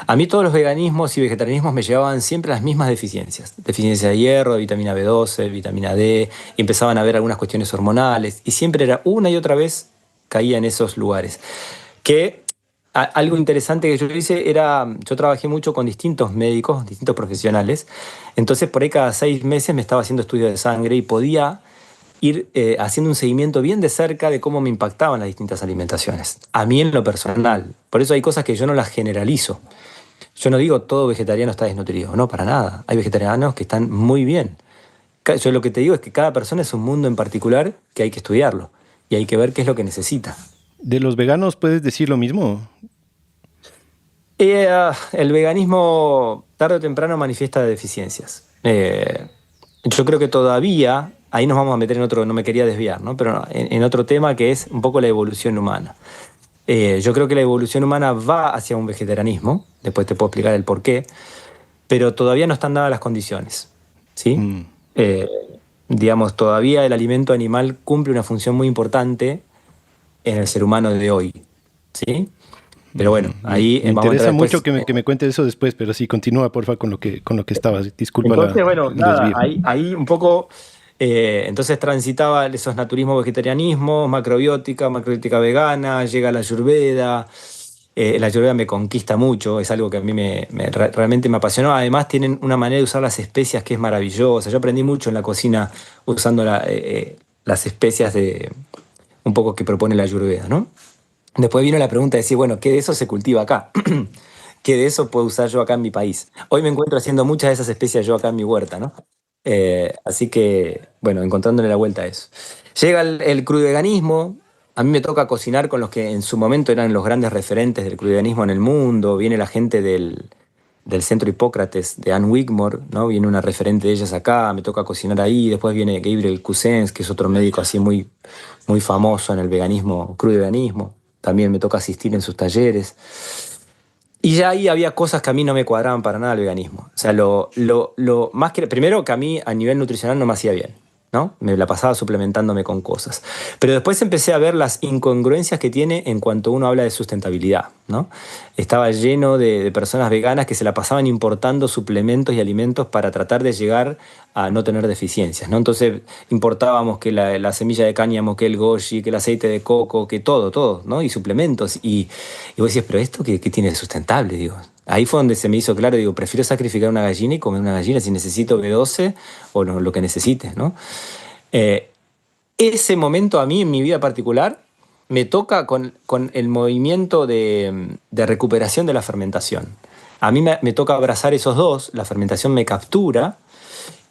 A mí todos los veganismos y vegetarianismos me llevaban siempre las mismas deficiencias. Deficiencia de hierro, de vitamina B12, vitamina D, y empezaban a haber algunas cuestiones hormonales, y siempre era una y otra vez caía en esos lugares. Que algo interesante que yo hice era, yo trabajé mucho con distintos médicos, distintos profesionales, entonces por ahí cada 6 meses me estaba haciendo estudios de sangre y podía ir haciendo un seguimiento bien de cerca de cómo me impactaban las distintas alimentaciones. A mí en lo personal. Por eso hay cosas que yo no las generalizo. Yo no digo todo vegetariano está desnutrido, no, para nada. Hay vegetarianos que están muy bien. Yo lo que te digo es que cada persona es un mundo en particular que hay que estudiarlo y hay que ver qué es lo que necesita. ¿De los veganos puedes decir lo mismo? El veganismo tarde o temprano manifiesta deficiencias. Yo creo que todavía, ahí nos vamos a meter en otro, no me quería desviar, ¿no? Pero en otro tema que es un poco la evolución humana. Yo creo que la evolución humana va hacia un vegetarianismo, después te puedo explicar el por qué, pero todavía no están dadas las condiciones, ¿sí? Eh, digamos, todavía el alimento animal cumple una función muy importante en el ser humano de hoy, ¿sí? Pero bueno, ahí Me vamos a interesa entrar mucho después. que me cuentes eso después, pero sí, continúa, porfa, con lo que estabas. Disculpa Entonces, bueno, el nada, desvío. ahí un poco, entonces transitaba esos naturismo, vegetarianismo, macrobiótica vegana, llega la Ayurveda, La ayurveda me conquista mucho, es algo que a mí realmente me apasionó. Además tienen una manera de usar las especias que es maravillosa. Yo aprendí mucho en la cocina usando las especias un poco que propone la ayurveda, ¿no? Después vino la pregunta de decir, bueno, ¿qué de eso se cultiva acá? ¿Qué de eso puedo usar yo acá en mi país? Hoy me encuentro haciendo muchas de esas especias yo acá en mi huerta, ¿no? Así que, bueno, encontrándole la vuelta a eso. Llega el crudiveganismo. A mí me toca cocinar con los que en su momento eran los grandes referentes del crudiveganismo en el mundo. Viene la gente del Centro Hipócrates, de Anne Wigmore, ¿no? Viene una referente de ellas acá, me toca cocinar ahí. Después viene Gabriel Cousens, que es otro médico así muy, muy famoso en el veganismo, crudiveganismo. También me toca asistir en sus talleres. Y ya ahí había cosas que a mí no me cuadraban para nada el veganismo. O sea, lo más que... Primero que a mí a nivel nutricional no me hacía bien, ¿no? Me la pasaba suplementándome con cosas. Pero después empecé a ver las incongruencias que tiene en cuanto uno habla de sustentabilidad, ¿no? Estaba lleno de personas veganas que se la pasaban importando suplementos y alimentos para tratar de llegar a no tener deficiencias, ¿no? Entonces importábamos que la semilla de cáñamo, que el goji, que el aceite de coco, que todo, ¿no? Y suplementos. Y vos decías, pero ¿esto qué tiene de sustentable? Digo, ahí fue donde se me hizo claro, digo, prefiero sacrificar una gallina y comer una gallina si necesito B12 o lo que necesites, ¿no? Eh, Ese momento a mí en mi vida particular me toca con el movimiento de recuperación de la fermentación. A mí me toca abrazar esos dos, la fermentación me captura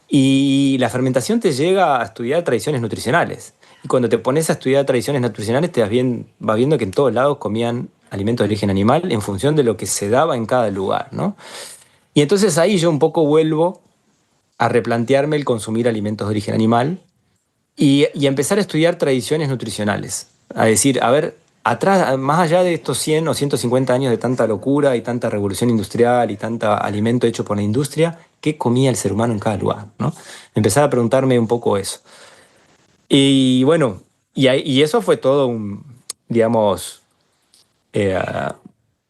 y la fermentación te llega a estudiar tradiciones nutricionales. Y cuando te pones a estudiar tradiciones nutricionales vas viendo que en todos lados comían alimentos de origen animal en función de lo que se daba en cada lugar, ¿no? Y entonces ahí yo un poco vuelvo a replantearme el consumir alimentos de origen animal y empezar a estudiar tradiciones nutricionales. A decir, a ver, atrás, más allá de estos 100 o 150 años de tanta locura y tanta revolución industrial y tanto alimento hecho por la industria, ¿qué comía el ser humano en cada lugar? ¿No? Empezar a preguntarme un poco eso. Y bueno, y eso fue todo digamos, eh,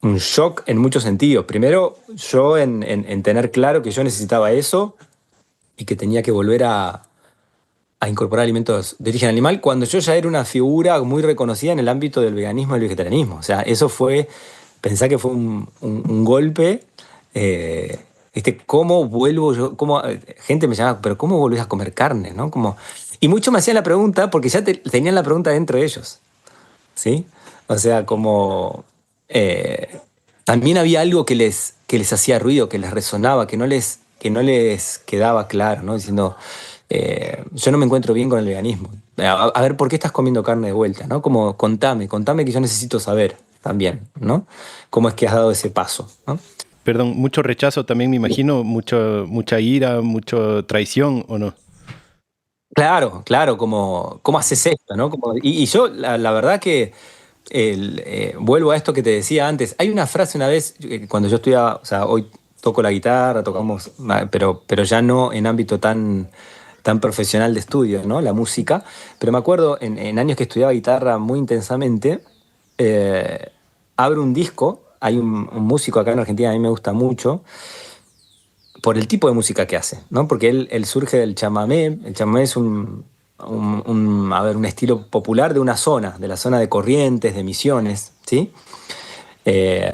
un shock en muchos sentidos. Primero, yo en tener claro que yo necesitaba eso y que tenía que volver a incorporar alimentos de origen animal cuando yo ya era una figura muy reconocida en el ámbito del veganismo y el vegetarianismo. O sea, eso fue, pensá que fue un golpe. ¿Cómo vuelvo yo? Gente me llamaba, pero ¿cómo volvés a comer carne? ¿No? Y muchos me hacían la pregunta porque ya tenían la pregunta dentro de ellos. ¿Sí? O sea, también había algo que les hacía ruido, que les resonaba, que no les quedaba claro, ¿no? Diciendo, yo no me encuentro bien con el veganismo. A ver, ¿por qué estás comiendo carne de vuelta? ¿No? Como, contame que yo necesito saber también, ¿no? ¿Cómo es que has dado ese paso? ¿No? Perdón, mucho rechazo también me imagino, mucha ira, mucha traición, ¿o no? Claro, ¿cómo haces esto? ¿No? Y yo, la verdad que vuelvo a esto que te decía antes. Hay una frase una vez, cuando yo estudiaba, o sea, hoy toco la guitarra, tocamos, pero ya no en ámbito tan profesional de estudio, ¿no? La música. Pero me acuerdo en años que estudiaba guitarra muy intensamente, eh, abro un disco, hay un músico acá en Argentina, a mí me gusta mucho, por el tipo de música que hace, ¿no? Porque él surge del chamamé. El chamamé es un estilo popular de una zona, de la zona de Corrientes, de Misiones, ¿sí? Eh,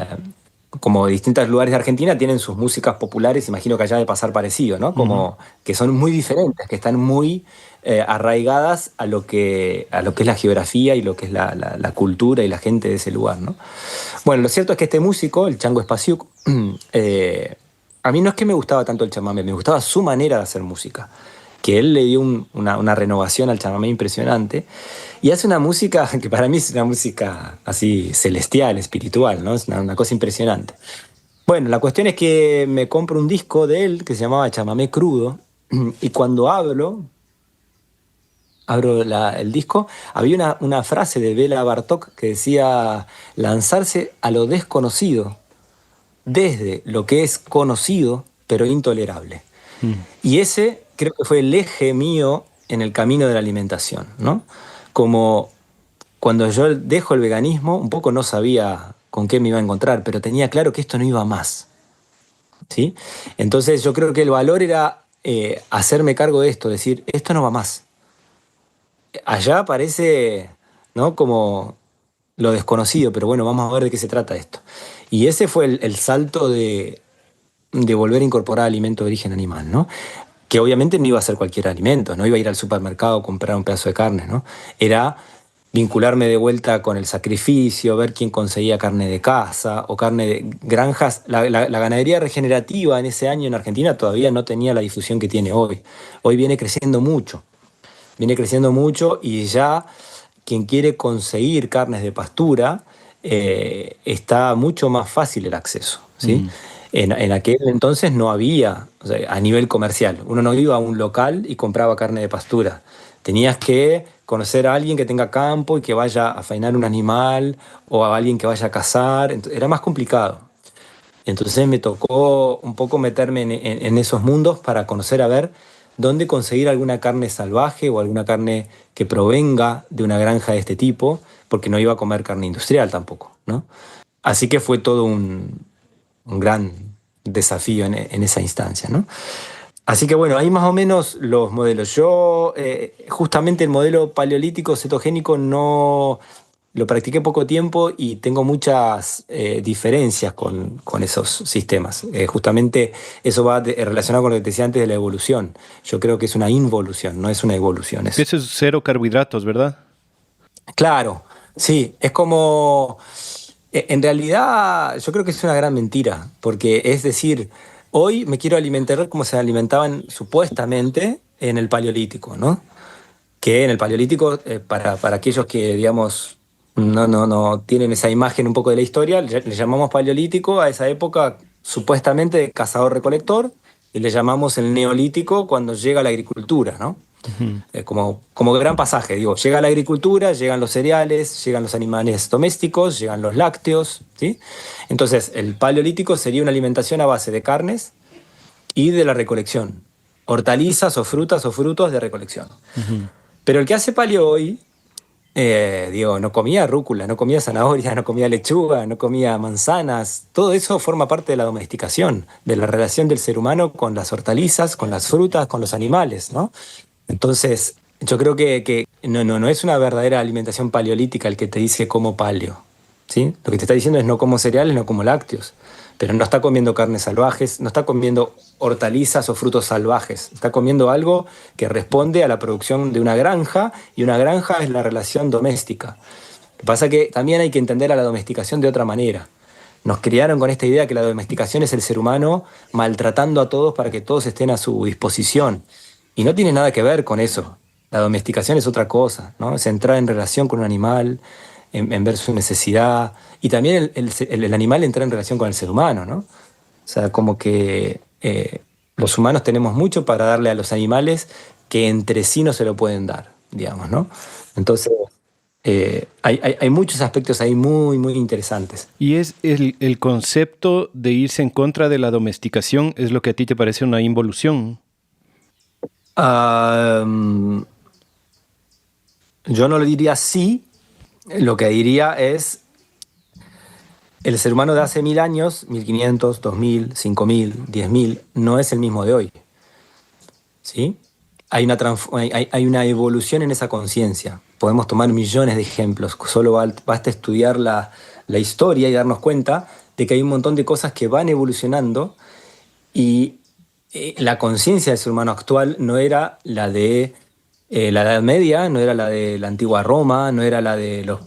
Como distintos lugares de Argentina tienen sus músicas populares, imagino que allá de pasar parecido, ¿no? Ujú. Que son muy diferentes, que están muy arraigadas a lo que es la geografía y lo que es la cultura y la gente de ese lugar, ¿no? Bueno, lo cierto es que este músico, el Chango Espasiuk, a mí no es que me gustaba tanto el chamamé, me gustaba su manera de hacer música, que él le dio una renovación al chamamé impresionante y hace una música que para mí es una música así celestial, espiritual, ¿no? Es una cosa impresionante. Bueno, la cuestión es que me compro un disco de él que se llamaba Chamamé Crudo y cuando abro el disco, había una frase de Bela Bartók que decía lanzarse a lo desconocido desde lo que es conocido pero intolerable. Mm. Y ese creo que fue el eje mío en el camino de la alimentación, ¿no? Como cuando yo dejo el veganismo, un poco no sabía con qué me iba a encontrar, pero tenía claro que esto no iba más, ¿sí? Entonces yo creo que el valor era hacerme cargo de esto, decir, esto no va más. Allá parece, ¿no? Como lo desconocido, pero bueno, vamos a ver de qué se trata esto. Y ese fue el salto de volver a incorporar alimento de origen animal, ¿no? Que obviamente no iba a ser cualquier alimento, no iba a ir al supermercado a comprar un pedazo de carne, ¿no? Era vincularme de vuelta con el sacrificio, ver quién conseguía carne de caza o carne de granjas. La ganadería regenerativa en ese año en Argentina todavía no tenía la difusión que tiene hoy. Hoy viene creciendo mucho y ya quien quiere conseguir carnes de pastura, está mucho más fácil el acceso, ¿sí? Mm. En aquel entonces no había, o sea, a nivel comercial, uno no iba a un local y compraba carne de pastura. Tenías que conocer a alguien que tenga campo y que vaya a faenar un animal o a alguien que vaya a cazar. Era más complicado. Entonces me tocó un poco meterme en esos mundos para conocer a ver dónde conseguir alguna carne salvaje o alguna carne que provenga de una granja de este tipo, porque no iba a comer carne industrial tampoco, ¿no? Así que fue todo un gran desafío en esa instancia, ¿no? Así que bueno, ahí más o menos los modelos. Yo, justamente el modelo paleolítico cetogénico no lo practiqué poco tiempo y tengo muchas diferencias con esos sistemas. Justamente eso va relacionado con lo que te decía antes de la evolución. Yo creo que es una involución, no es una evolución. Eso es cero carbohidratos, ¿verdad? Claro, sí, es como... En realidad, yo creo que es una gran mentira, porque es decir, hoy me quiero alimentar como se alimentaban supuestamente en el Paleolítico, ¿no? Que en el Paleolítico, para aquellos que, digamos, no tienen esa imagen un poco de la historia, le llamamos Paleolítico a esa época supuestamente de cazador-recolector, y le llamamos el Neolítico cuando llega la agricultura, ¿no? Ujú. Como gran pasaje, digo, llega la agricultura, llegan los cereales, llegan los animales domésticos, llegan los lácteos, ¿sí? Entonces, el paleolítico sería una alimentación a base de carnes y de la recolección, hortalizas o frutas o frutos de recolección. Ujú. Pero el que hace paleo hoy, digo, no comía rúcula, no comía zanahoria, no comía lechuga, no comía manzanas, todo eso forma parte de la domesticación, de la relación del ser humano con las hortalizas, con las frutas, con los animales, ¿no? Entonces, yo creo que no es una verdadera alimentación paleolítica el que te dice como paleo, ¿sí? Lo que te está diciendo es no como cereales, no como lácteos, pero no está comiendo carnes salvajes, no está comiendo hortalizas o frutos salvajes, está comiendo algo que responde a la producción de una granja, y una granja es la relación doméstica. Lo que pasa es que también hay que entender a la domesticación de otra manera. Nos criaron con esta idea que la domesticación es el ser humano maltratando a todos para que todos estén a su disposición. Y no tiene nada que ver con eso. La domesticación es otra cosa, ¿no? Es entrar en relación con un animal, en ver su necesidad. Y también el animal entra en relación con el ser humano, ¿no? O sea, como que los humanos tenemos mucho para darle a los animales que entre sí no se lo pueden dar, digamos, ¿no? Entonces, hay muchos aspectos ahí muy, muy interesantes. Y es el concepto de irse en contra de la domesticación, es lo que a ti te parece una involución. Ah, yo no lo diría así, lo que diría es el ser humano de hace 1000 años, 1500, 2000, 5000, 10.000, no es el mismo de hoy, ¿sí? Hay una evolución en esa conciencia. Podemos tomar millones de ejemplos, solo basta estudiar la historia y darnos cuenta de que hay un montón de cosas que van evolucionando, y la conciencia del ser humano actual no era la de la Edad Media, no era la de la antigua Roma, no era la de los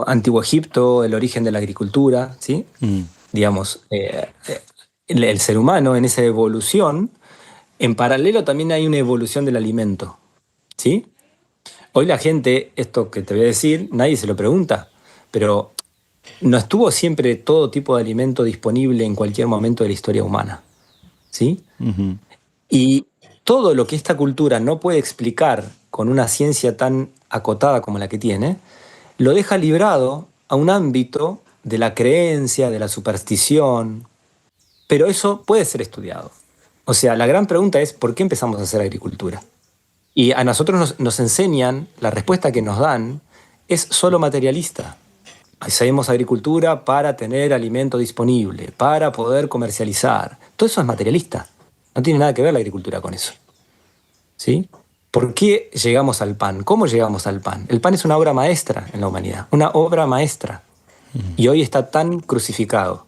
antiguo Egipto, el origen de la agricultura, ¿sí? Mm. Digamos, el ser humano en esa evolución, en paralelo también hay una evolución del alimento, ¿sí? Hoy la gente, esto que te voy a decir, nadie se lo pregunta, pero no estuvo siempre todo tipo de alimento disponible en cualquier momento de la historia humana, ¿sí? Ujú. Y todo lo que esta cultura no puede explicar con una ciencia tan acotada como la que tiene, lo deja librado a un ámbito de la creencia, de la superstición, pero eso puede ser estudiado. O sea, la gran pregunta es, ¿por qué empezamos a hacer agricultura? Y a nosotros nos enseñan, la respuesta que nos dan es solo materialista. Hacemos agricultura para tener alimento disponible, para poder comercializar. Todo eso es materialista. No tiene nada que ver la agricultura con eso, ¿sí? ¿Por qué llegamos al pan? ¿Cómo llegamos al pan? El pan es una obra maestra en la humanidad, una obra maestra. Y hoy está tan crucificado.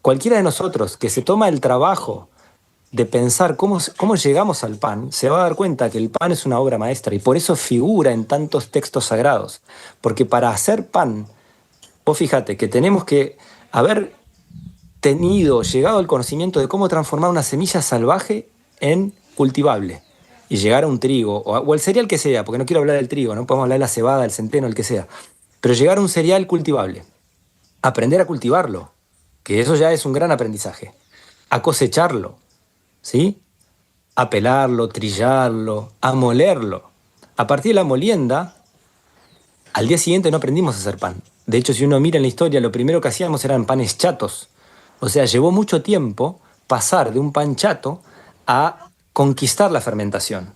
Cualquiera de nosotros que se toma el trabajo de pensar cómo llegamos al pan, se va a dar cuenta que el pan es una obra maestra y por eso figura en tantos textos sagrados. Porque para hacer pan, vos fíjate que tenemos que haber llegado al conocimiento de cómo transformar una semilla salvaje en cultivable y llegar a un trigo o el cereal que sea, porque no quiero hablar del trigo, no podemos hablar de la cebada, el centeno, el que sea, pero llegar a un cereal cultivable, aprender a cultivarlo, que eso ya es un gran aprendizaje, a cosecharlo, ¿sí? A pelarlo, trillarlo, a molerlo. A partir de la molienda, al día siguiente no aprendimos a hacer pan. De hecho, si uno mira en la historia, lo primero que hacíamos eran panes chatos. O sea, llevó mucho tiempo pasar de un pan chato a conquistar la fermentación.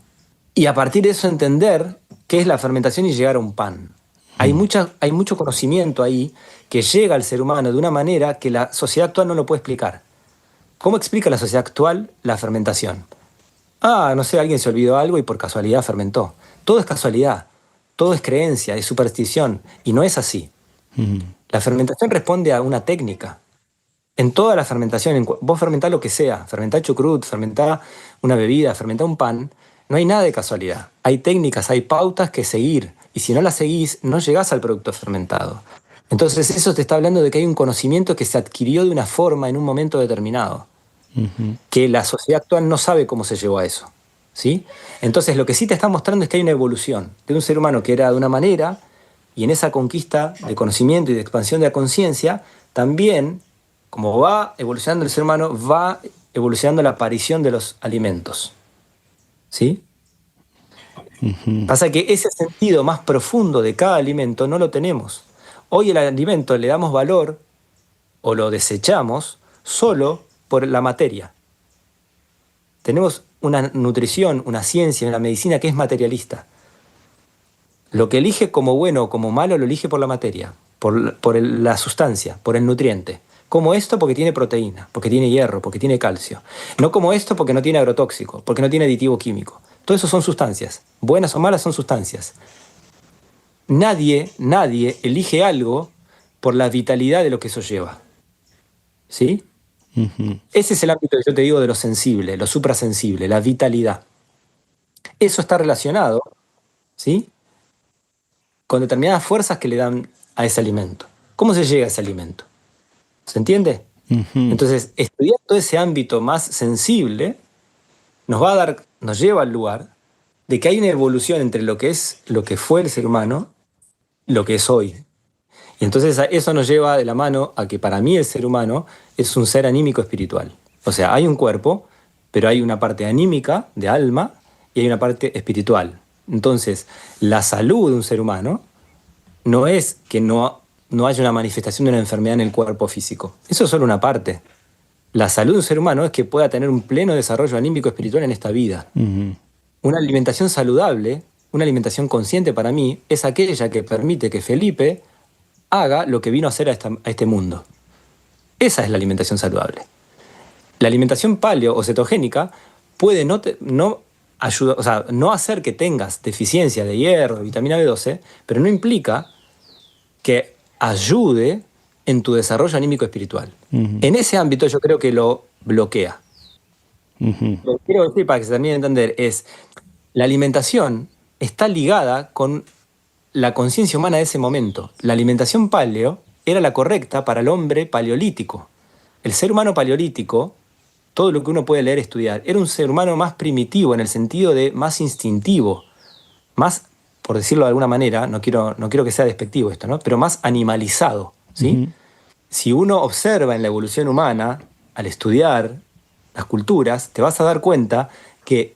Y a partir de eso entender qué es la fermentación y llegar a un pan. Hay mucho conocimiento ahí que llega al ser humano de una manera que la sociedad actual no lo puede explicar. ¿Cómo explica la sociedad actual la fermentación? No sé, alguien se olvidó algo y por casualidad fermentó. Todo es casualidad, todo es creencia, es superstición, y no es así. La fermentación responde a una técnica. En toda la fermentación, vos fermentá lo que sea, fermentá chucrut, fermentá una bebida, fermentá un pan, no hay nada de casualidad. Hay técnicas, hay pautas que seguir, y si no las seguís, no llegás al producto fermentado. Entonces eso te está hablando de que hay un conocimiento que se adquirió de una forma en un momento determinado, que la sociedad actual no sabe cómo se llegó a eso, ¿sí? Entonces lo que sí te está mostrando es que hay una evolución de un ser humano que era de una manera, y en esa conquista de conocimiento y de expansión de la conciencia, también, como va evolucionando el ser humano, va evolucionando la aparición de los alimentos, ¿sí? Pasa que ese sentido más profundo de cada alimento no lo tenemos. Hoy el alimento le damos valor o lo desechamos solo por la materia. Tenemos una nutrición, una ciencia, una medicina que es materialista. Lo que elige como bueno o como malo lo elige por la materia, por la sustancia, por el nutriente. Como esto porque tiene proteína, porque tiene hierro, porque tiene calcio. No como esto porque no tiene agrotóxico, porque no tiene aditivo químico. Todo eso son sustancias. Buenas o malas son sustancias. Nadie elige algo por la vitalidad de lo que eso lleva. ¿Sí? Ese es el ámbito que yo te digo de lo sensible, lo suprasensible, la vitalidad. Eso está relacionado, ¿sí?, con determinadas fuerzas que le dan a ese alimento. ¿Cómo se llega a ese alimento? ¿Se entiende? Entonces, estudiar todo ese ámbito más sensible nos lleva al lugar de que hay una evolución entre lo que fue el ser humano y lo que es hoy. Y entonces eso nos lleva de la mano a que para mí el ser humano es un ser anímico espiritual. O sea, hay un cuerpo, pero hay una parte anímica, de alma, y hay una parte espiritual. Entonces, la salud de un ser humano no es que no haya una manifestación de una enfermedad en el cuerpo físico. Eso es solo una parte. La salud de un ser humano es que pueda tener un pleno desarrollo anímico espiritual en esta vida. Una alimentación saludable, una alimentación consciente para mí, es aquella que permite que Felipe haga lo que vino a hacer a este mundo. Esa es la alimentación saludable. La alimentación paleo o cetogénica puede no hacer que tengas deficiencia de hierro, de vitamina B12, pero no implica que ayude en tu desarrollo anímico espiritual. En ese ámbito yo creo que lo bloquea. Lo que quiero decir para que se termine de entender es, la alimentación está ligada con la conciencia humana de ese momento. La alimentación paleo era la correcta para el hombre paleolítico. El ser humano paleolítico, todo lo que uno puede leer y estudiar, era un ser humano más primitivo en el sentido de más instintivo, más, por decirlo de alguna manera, no quiero que sea despectivo esto, ¿no?, pero más animalizado, ¿sí? Si uno observa en la evolución humana, al estudiar las culturas, te vas a dar cuenta que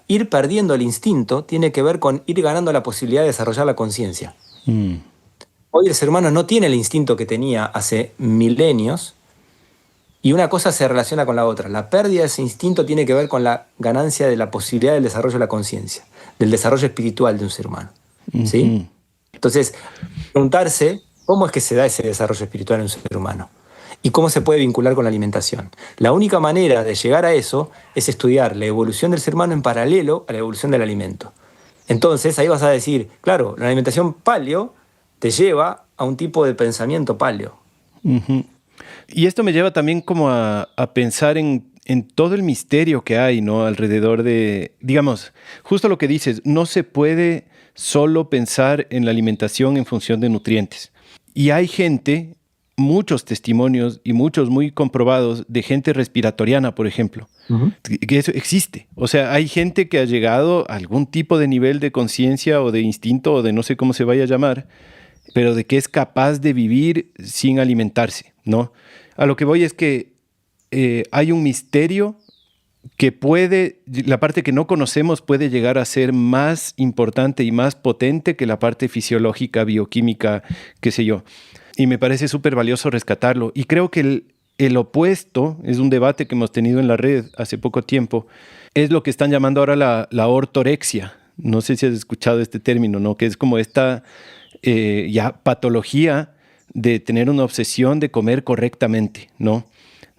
ir perdiendo el instinto tiene que ver con ir ganando la posibilidad de desarrollar la conciencia. Hoy el ser humano no tiene el instinto que tenía hace milenios y una cosa se relaciona con la otra. La pérdida de ese instinto tiene que ver con la ganancia de la posibilidad del desarrollo de la conciencia, del desarrollo espiritual de un ser humano. ¿Sí? Entonces, preguntarse cómo es que se da ese desarrollo espiritual en un ser humano. ¿Y cómo se puede vincular con la alimentación? La única manera de llegar a eso es estudiar la evolución del ser humano en paralelo a la evolución del alimento. Entonces ahí vas a decir, claro, la alimentación paleo te lleva a un tipo de pensamiento paleo. Ujú. Y esto me lleva también como a pensar en todo el misterio que hay, ¿no? Alrededor de, digamos, justo lo que dices, no se puede solo pensar en la alimentación en función de nutrientes. Y hay gente, muchos testimonios y muchos muy comprobados de gente respiratoriana, por ejemplo, Ujú. que eso existe. O sea, hay gente que ha llegado a algún tipo de nivel de conciencia o de instinto o de no sé cómo se vaya a llamar, pero de que es capaz de vivir sin alimentarse, ¿no? A lo que voy es que hay un misterio que puede, la parte que no conocemos puede llegar a ser más importante y más potente que la parte fisiológica, bioquímica, qué sé yo. Y me parece súper valioso rescatarlo. Y creo que el opuesto, es un debate que hemos tenido en la red hace poco tiempo, es lo que están llamando ahora la ortorexia. No sé si has escuchado este término, ¿no? Que es como esta ya patología de tener una obsesión de comer correctamente, ¿no?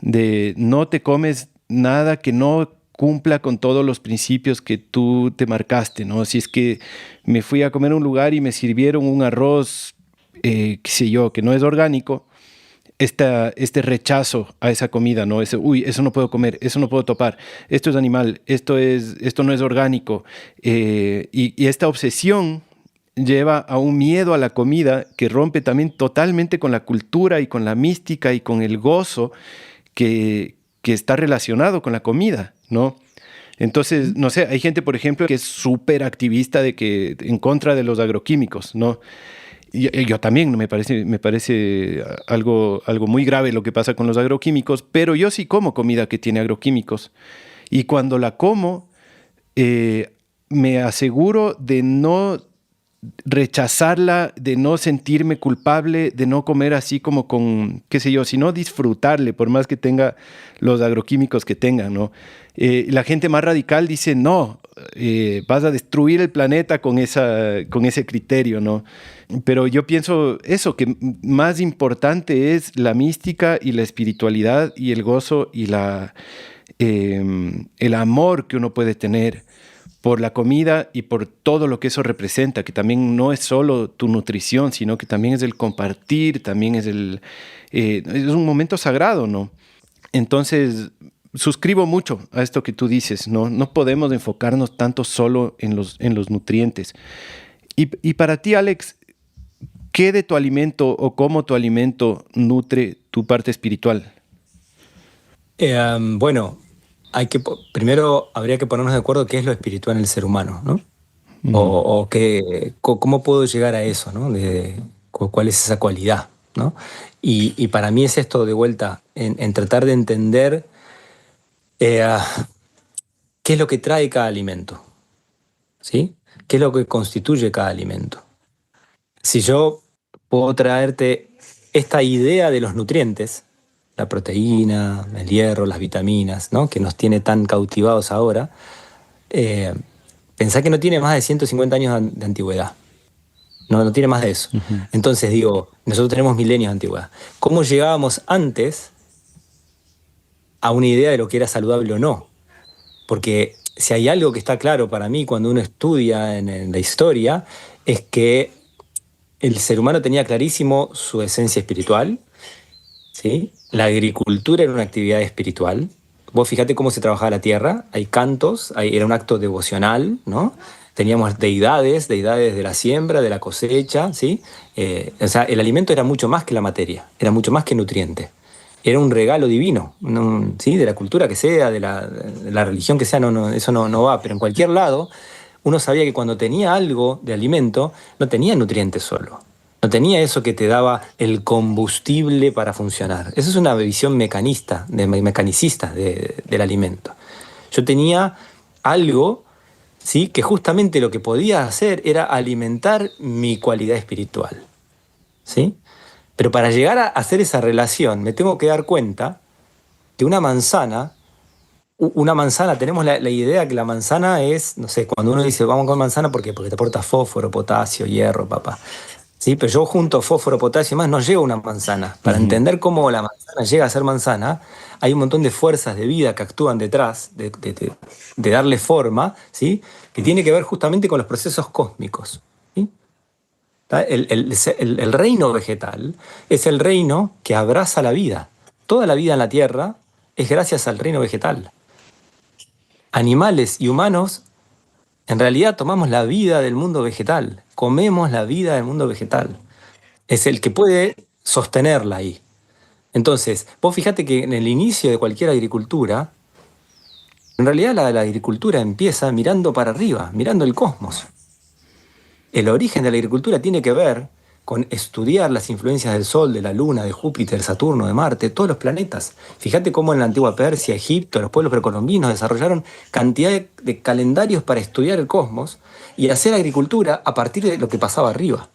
De no te comes nada que no cumpla con todos los principios que tú te marcaste, ¿no? Si es que me fui a comer a un lugar y me sirvieron un arroz, qué sé yo, que no es orgánico, este rechazo a esa comida, ¿no? Ese, uy, eso no puedo comer, eso no puedo topar, esto es animal, esto no es orgánico. Y esta obsesión lleva a un miedo a la comida que rompe también totalmente con la cultura y con la mística y con el gozo que está relacionado con la comida, ¿no? Entonces, no sé, hay gente, por ejemplo, que es súper activista en contra de los agroquímicos, ¿no? Y yo también me parece algo muy grave lo que pasa con los agroquímicos, pero yo sí como comida que tiene agroquímicos. Y cuando la como, me aseguro de no rechazarla, de no sentirme culpable, de no comer así como con, qué sé yo, sino disfrutarle, por más que tenga los agroquímicos que tenga, ¿no? La gente más radical dice, no, vas a destruir el planeta con ese criterio, ¿no? Pero yo pienso eso, que más importante es la mística y la espiritualidad y el gozo y el amor que uno puede tener por la comida y por todo lo que eso representa, que también no es solo tu nutrición, sino que también es el compartir, también es es un momento sagrado, ¿no? Entonces, suscribo mucho a esto que tú dices, ¿no? No podemos enfocarnos tanto solo en los nutrientes. Y para ti, Alex, ¿qué de tu alimento o cómo tu alimento nutre tu parte espiritual? Bueno, primero habría que ponernos de acuerdo qué es lo espiritual en el ser humano, ¿no? Ujú. ¿Cómo puedo llegar a eso, ¿no? ¿Cuál es esa cualidad, ¿no? Y para mí es esto de vuelta, en tratar de entender qué es lo que trae cada alimento, ¿sí? ¿Qué es lo que constituye cada alimento? Si yo puedo traerte esta idea de los nutrientes, la proteína, el hierro, las vitaminas, ¿no? Que nos tiene tan cautivados ahora, eh, pensá que no tiene más de 150 años de antigüedad. No, no tiene más de eso. Ujú. Entonces digo, nosotros tenemos milenios de antigüedad. ¿Cómo llegábamos antes a una idea de lo que era saludable o no? Porque si hay algo que está claro para mí cuando uno estudia en la historia, es que el ser humano tenía clarísimo su esencia espiritual, ¿sí? La agricultura era una actividad espiritual. Vos fíjate cómo se trabajaba la tierra, hay cantos, era un acto devocional, ¿no? Teníamos deidades de la siembra, de la cosecha, ¿sí? O sea, el alimento era mucho más que la materia, era mucho más que nutriente. Era un regalo divino, ¿sí? De la cultura que sea, de la religión que sea, eso no va, pero en cualquier lado uno sabía que cuando tenía algo de alimento, no tenía nutrientes solo. No tenía eso que te daba el combustible para funcionar. Esa es una visión mecanicista del alimento. Yo tenía algo, ¿sí? Que justamente lo que podía hacer era alimentar mi cualidad espiritual, ¿sí? Pero para llegar a hacer esa relación, me tengo que dar cuenta que una manzana, tenemos la idea que la manzana es, no sé, cuando uno dice vamos a comer manzana, ¿por qué? Porque te aporta fósforo, potasio, hierro, papá. ¿sí? Pero yo junto fósforo, potasio y más no llego a una manzana. Para Ujú. entender cómo la manzana llega a ser manzana, hay un montón de fuerzas de vida que actúan detrás de darle forma, ¿sí? Que tiene que ver justamente con los procesos cósmicos. ¿Sí? El reino vegetal es el reino que abraza la vida. Toda la vida en la Tierra es gracias al reino vegetal. Animales y humanos, en realidad tomamos la vida del mundo vegetal, comemos la vida del mundo vegetal. Es el que puede sostenerla ahí. Entonces, vos fíjate que en el inicio de cualquier agricultura, en realidad la agricultura empieza mirando para arriba, mirando el cosmos. El origen de la agricultura tiene que ver con estudiar las influencias del Sol, de la Luna, de Júpiter, Saturno, de Marte, todos los planetas. Fíjate cómo en la antigua Persia, Egipto, los pueblos precolombinos desarrollaron cantidad de calendarios para estudiar el cosmos y hacer agricultura a partir de lo que pasaba arriba.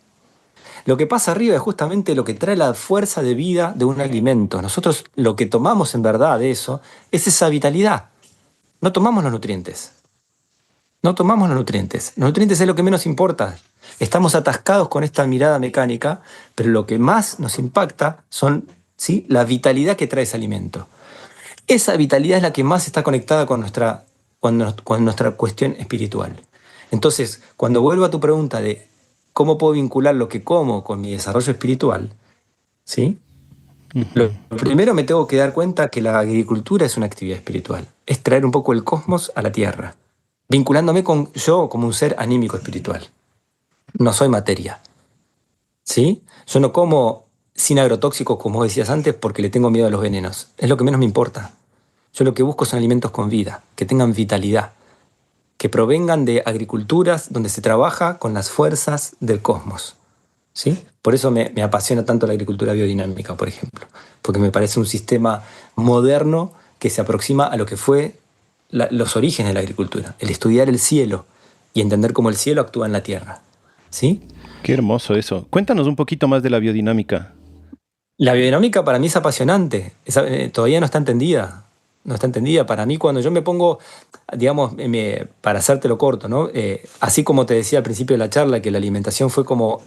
Lo que pasa arriba es justamente lo que trae la fuerza de vida de un alimento. Nosotros lo que tomamos en verdad de eso es esa vitalidad. No tomamos los nutrientes. No tomamos los nutrientes. Los nutrientes es lo que menos importa. Estamos atascados con esta mirada mecánica, pero lo que más nos impacta son, ¿sí?, la vitalidad que trae ese alimento. Esa vitalidad es la que más está conectada con nuestra cuestión espiritual. Entonces, cuando vuelvo a tu pregunta de cómo puedo vincular lo que como con mi desarrollo espiritual, ¿sí? Lo Ujú. primero me tengo que dar cuenta que la agricultura es una actividad espiritual. Es traer un poco el cosmos a la tierra, vinculándome con yo como un ser anímico espiritual. No soy materia, ¿sí? Yo no como sin agrotóxicos, como decías antes, porque le tengo miedo a los venenos. Es lo que menos me importa. Yo lo que busco son alimentos con vida, que tengan vitalidad, que provengan de agriculturas donde se trabaja con las fuerzas del cosmos. ¿Sí? Por eso me apasiona tanto la agricultura biodinámica, por ejemplo, porque me parece un sistema moderno que se aproxima a lo que fue los orígenes de la agricultura, el estudiar el cielo y entender cómo el cielo actúa en la tierra. ¿Sí? Qué hermoso eso. Cuéntanos un poquito más de la biodinámica. La biodinámica para mí es apasionante, todavía no está entendida. No está entendida. Para mí, cuando yo me pongo, digamos, para hacértelo corto, ¿no? Así como te decía al principio de la charla, que la alimentación fue como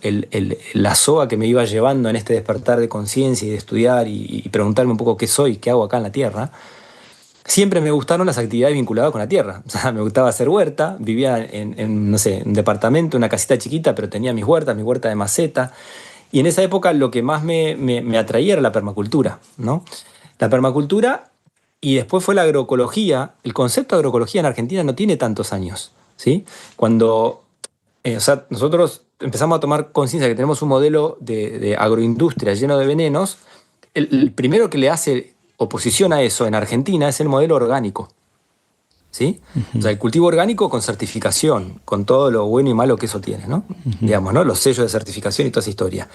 la soga que me iba llevando en este despertar de conciencia y de estudiar y preguntarme un poco qué soy, qué hago acá en la Tierra, siempre me gustaron las actividades vinculadas con la Tierra. O sea, me gustaba hacer huerta, vivía no sé, un departamento, una casita chiquita, pero tenía mi huerta de maceta. Y en esa época lo que más me atraía era la permacultura, ¿no? La permacultura y después fue la agroecología. El concepto de agroecología en Argentina no tiene tantos años, ¿sí? Cuando o sea, nosotros empezamos a tomar conciencia de que tenemos un modelo de agroindustria lleno de venenos, el primero que le hace oposición a eso en Argentina es el modelo orgánico. ¿Sí? O Ujú. sea, el cultivo orgánico con certificación, con todo lo bueno y malo que eso tiene, ¿no? Ujú. Digamos, ¿no? Los sellos de certificación y toda esa historia.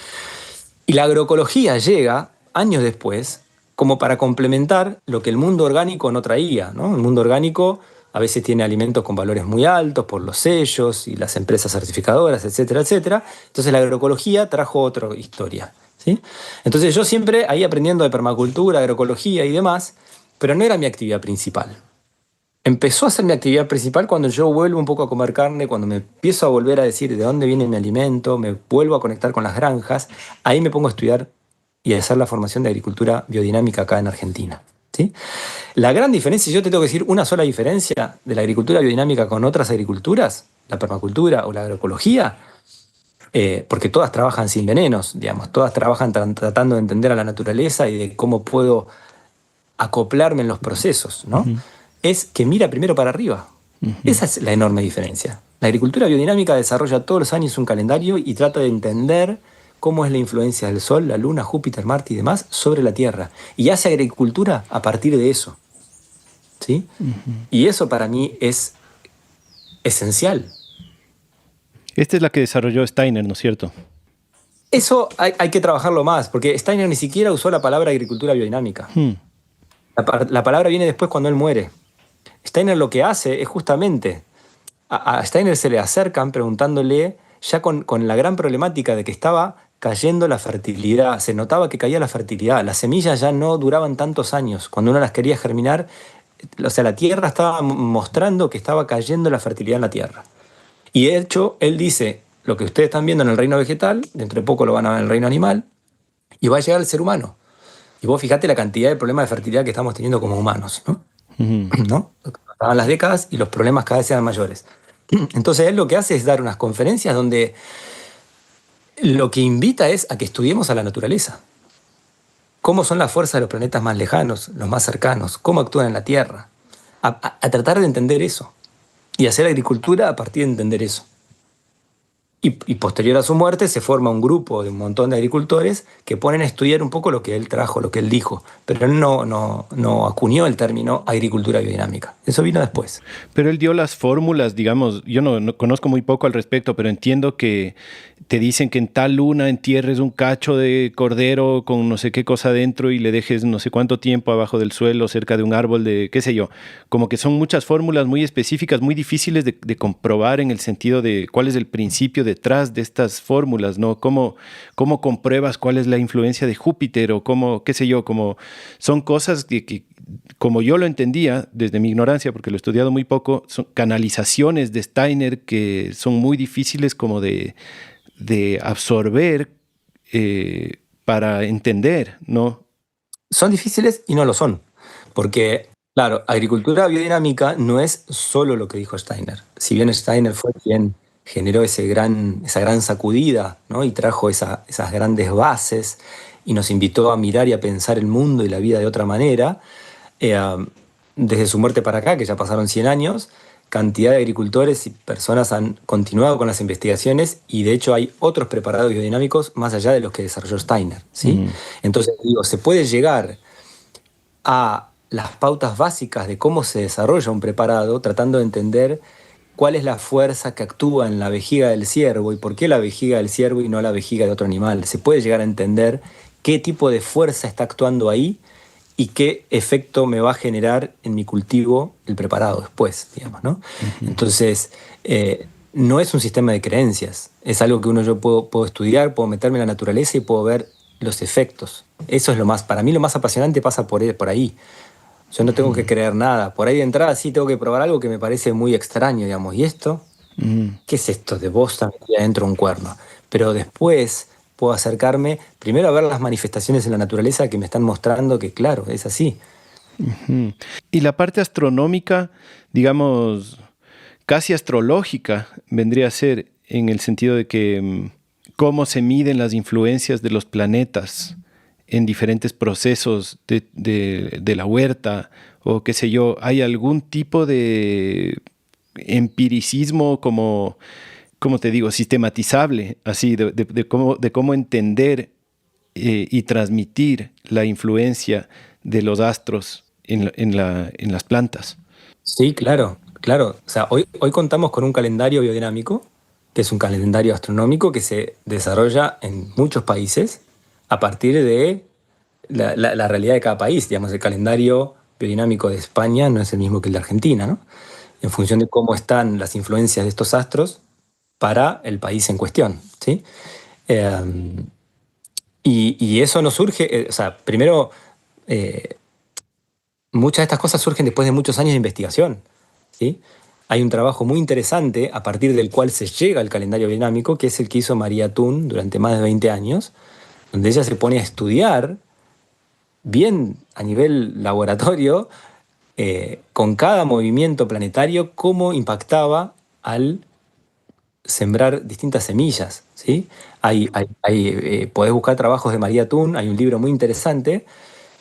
Y la agroecología llega años después como para complementar lo que el mundo orgánico no traía, ¿no? El mundo orgánico a veces tiene alimentos con valores muy altos por los sellos y las empresas certificadoras, etcétera, etcétera. Entonces la agroecología trajo otra historia, ¿sí? Entonces yo siempre ahí aprendiendo de permacultura, agroecología y demás, pero no era mi actividad principal. Empezó a ser mi actividad principal cuando yo vuelvo un poco a comer carne, cuando me empiezo a volver a decir de dónde viene mi alimento, me vuelvo a conectar con las granjas, ahí me pongo a estudiar y a hacer la formación de agricultura biodinámica acá en Argentina. ¿Sí? La gran diferencia, yo te tengo que decir una sola diferencia de la agricultura biodinámica con otras agriculturas, la permacultura o la agroecología, porque todas trabajan sin venenos, digamos, todas trabajan tratando de entender a la naturaleza y de cómo puedo acoplarme en los procesos, ¿no? Ujú. Es que mira primero para arriba. Ujú. Esa es la enorme diferencia. La agricultura biodinámica desarrolla todos los años un calendario y trata de entender cómo es la influencia del Sol, la Luna, Júpiter, Marte y demás sobre la Tierra. Y hace agricultura a partir de eso. ¿Sí? Ujú. Y eso para mí es esencial. Esta es la que desarrolló Steiner, ¿no es cierto? Eso hay que trabajarlo más, porque Steiner ni siquiera usó la palabra agricultura biodinámica. Hmm. La palabra viene después cuando él muere. Steiner lo que hace es justamente, a Steiner se le acercan preguntándole, ya con la gran problemática de que estaba cayendo la fertilidad, se notaba que caía la fertilidad, las semillas ya no duraban tantos años, cuando uno las quería germinar, o sea, la tierra estaba mostrando que estaba cayendo la fertilidad en la tierra. Y de hecho, él dice, lo que ustedes están viendo en el reino vegetal, dentro de poco lo van a ver en el reino animal, y va a llegar al ser humano. Y vos fijate la cantidad de problemas de fertilidad que estamos teniendo como humanos, ¿no? Ujú. ¿No? Pasaban las décadas y los problemas cada vez eran mayores. Entonces él lo que hace es dar unas conferencias donde lo que invita es a que estudiemos a la naturaleza. Cómo son las fuerzas de los planetas más lejanos, los más cercanos, cómo actúan en la Tierra. A tratar de entender eso. Y hacer agricultura a partir de entender eso. Y posterior a su muerte se forma un grupo de un montón de agricultores que ponen a estudiar un poco lo que él trajo, lo que él dijo. Pero él no acuñó el término agricultura biodinámica. Eso vino después. Pero él dio las fórmulas, digamos, yo no conozco muy poco al respecto, pero entiendo que te dicen que en tal luna entierres un cacho de cordero con no sé qué cosa dentro y le dejes no sé cuánto tiempo abajo del suelo, cerca de un árbol de, qué sé yo. Como que son muchas fórmulas muy específicas, muy difíciles de comprobar en el sentido de cuál es el principio detrás de estas fórmulas, ¿no? ¿Cómo compruebas cuál es la influencia de Júpiter o cómo, qué sé yo, como son cosas que como yo lo entendía desde mi ignorancia, porque lo he estudiado muy poco, son canalizaciones de Steiner que son muy difíciles como de absorber para entender, ¿no? Son difíciles y no lo son. Porque, claro, agricultura biodinámica no es solo lo que dijo Steiner. Si bien Steiner fue quien generó esa gran sacudida, ¿no? Y trajo esas grandes bases y nos invitó a mirar y a pensar el mundo y la vida de otra manera, eh, desde su muerte para acá, que ya pasaron 100 años, cantidad de agricultores y personas han continuado con las investigaciones y de hecho hay otros preparados biodinámicos más allá de los que desarrolló Steiner, ¿sí? Mm. Entonces, digo, se puede llegar a las pautas básicas de cómo se desarrolla un preparado, tratando de entender cuál es la fuerza que actúa en la vejiga del ciervo y por qué la vejiga del ciervo y no la vejiga de otro animal. Se puede llegar a entender qué tipo de fuerza está actuando ahí y qué efecto me va a generar en mi cultivo el preparado después, digamos, ¿no? Ujú. Entonces, no es un sistema de creencias, es algo que yo puedo estudiar, puedo meterme en la naturaleza y puedo ver los efectos. Eso es para mí lo más apasionante pasa por ahí. Yo no tengo que Ujú. creer nada. Por ahí de entrada sí tengo que probar algo que me parece muy extraño, digamos. ¿Y esto? Ujú. ¿Qué es esto de bosta metida dentro de un cuerno? Pero después puedo acercarme primero a ver las manifestaciones en la naturaleza que me están mostrando que, claro, es así. Ujú. Y la parte astronómica, digamos, casi astrológica, vendría a ser en el sentido de que cómo se miden las influencias de los planetas en diferentes procesos de la huerta o qué sé yo. ¿Hay algún tipo de empiricismo como te digo, sistematizable, así, de cómo entender y transmitir la influencia de los astros en las plantas? Sí, claro, claro. O sea, hoy contamos con un calendario biodinámico, que es un calendario astronómico que se desarrolla en muchos países a partir de la realidad de cada país. Digamos, el calendario biodinámico de España no es el mismo que el de Argentina, ¿no? En función de cómo están las influencias de estos astros para el país en cuestión, ¿sí? Eh, y eso no surge, o sea, primero, eh, muchas de estas cosas surgen después de muchos años de investigación, ¿sí? Hay un trabajo muy interesante a partir del cual se llega al calendario biodinámico, que es el que hizo María Thun durante más de 20 años, donde ella se pone a estudiar bien a nivel laboratorio, con cada movimiento planetario, cómo impactaba al sembrar distintas semillas, ¿sí? Podés buscar trabajos de María Thun, hay un libro muy interesante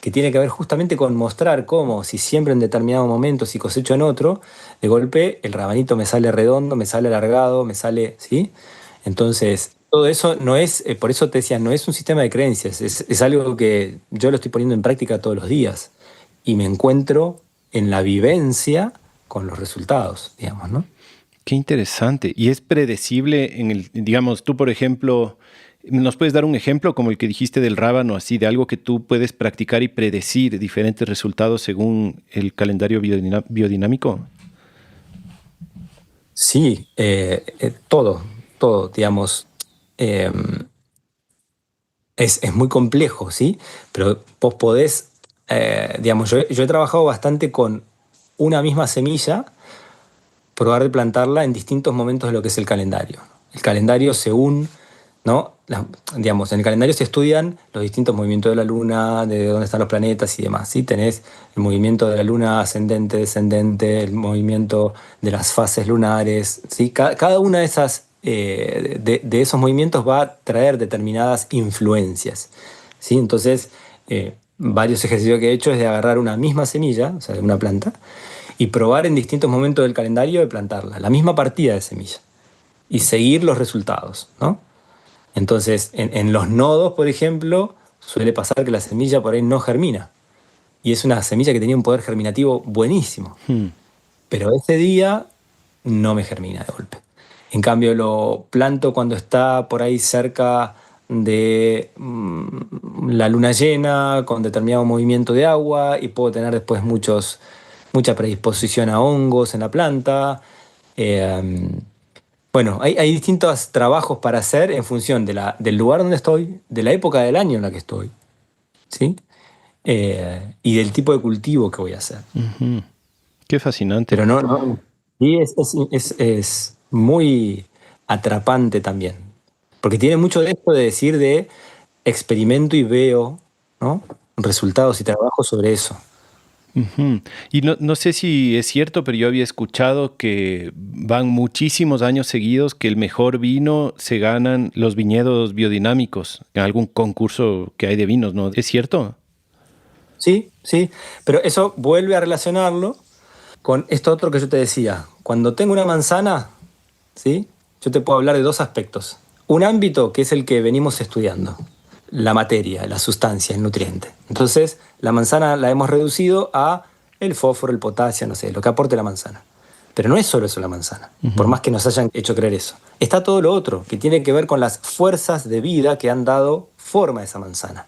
que tiene que ver justamente con mostrar cómo si siembro en determinado momento, si cosecho en otro, de golpe el rabanito me sale redondo, me sale alargado, me sale, ¿sí? Entonces, todo eso no es, por eso te decía, no es un sistema de creencias, es algo que yo lo estoy poniendo en práctica todos los días y me encuentro en la vivencia con los resultados, digamos, ¿no? Qué interesante. Y es predecible digamos, tú, por ejemplo, ¿nos puedes dar un ejemplo como el que dijiste del rábano, así, de algo que tú puedes practicar y predecir diferentes resultados según el calendario biodinámico? Sí, todo, digamos, eh, es muy complejo, ¿sí? Pero vos podés, digamos, yo he trabajado bastante con una misma semilla, probar de plantarla en distintos momentos de lo que es el calendario. El calendario según, ¿no? Digamos, en el calendario se estudian los distintos movimientos de la luna, de dónde están los planetas y demás, ¿sí? Tenés el movimiento de la luna ascendente, descendente, el movimiento de las fases lunares, ¿sí? Cada una de esas, de esos movimientos va a traer determinadas influencias, ¿sí? Entonces, varios ejercicios que he hecho es de agarrar una misma semilla, o sea, de una planta, y probar en distintos momentos del calendario de plantarla, la misma partida de semilla, y seguir los resultados, ¿no? Entonces, en los nodos, por ejemplo, suele pasar que la semilla por ahí no germina. Y es una semilla que tenía un poder germinativo buenísimo. Pero ese día no me germina de golpe. En cambio, lo planto cuando está por ahí cerca de la luna llena, con determinado movimiento de agua, y puedo tener después mucha predisposición a hongos en la planta. Bueno, hay distintos trabajos para hacer en función del lugar donde estoy, de la época del año en la que estoy, ¿sí? Y del tipo de cultivo que voy a hacer. Ujú. Qué fascinante. Pero no. Y es muy atrapante también. Porque tiene mucho de esto de decir de experimento y veo, ¿no? Resultados y trabajo sobre eso. Ujú. Y no sé si es cierto, pero yo había escuchado que van muchísimos años seguidos que el mejor vino se ganan los viñedos biodinámicos en algún concurso que hay de vinos, ¿no? ¿Es cierto? Sí, sí. Pero eso vuelve a relacionarlo con esto otro que yo te decía. Cuando tengo una manzana, ¿sí? Yo te puedo hablar de dos aspectos. Un ámbito que es el que venimos estudiando, la materia, la sustancia, el nutriente. Entonces, la manzana la hemos reducido a el fósforo, el potasio, no sé, lo que aporte la manzana. Pero no es solo eso la manzana, por más que nos hayan hecho creer eso. Está todo lo otro, que tiene que ver con las fuerzas de vida que han dado forma a esa manzana.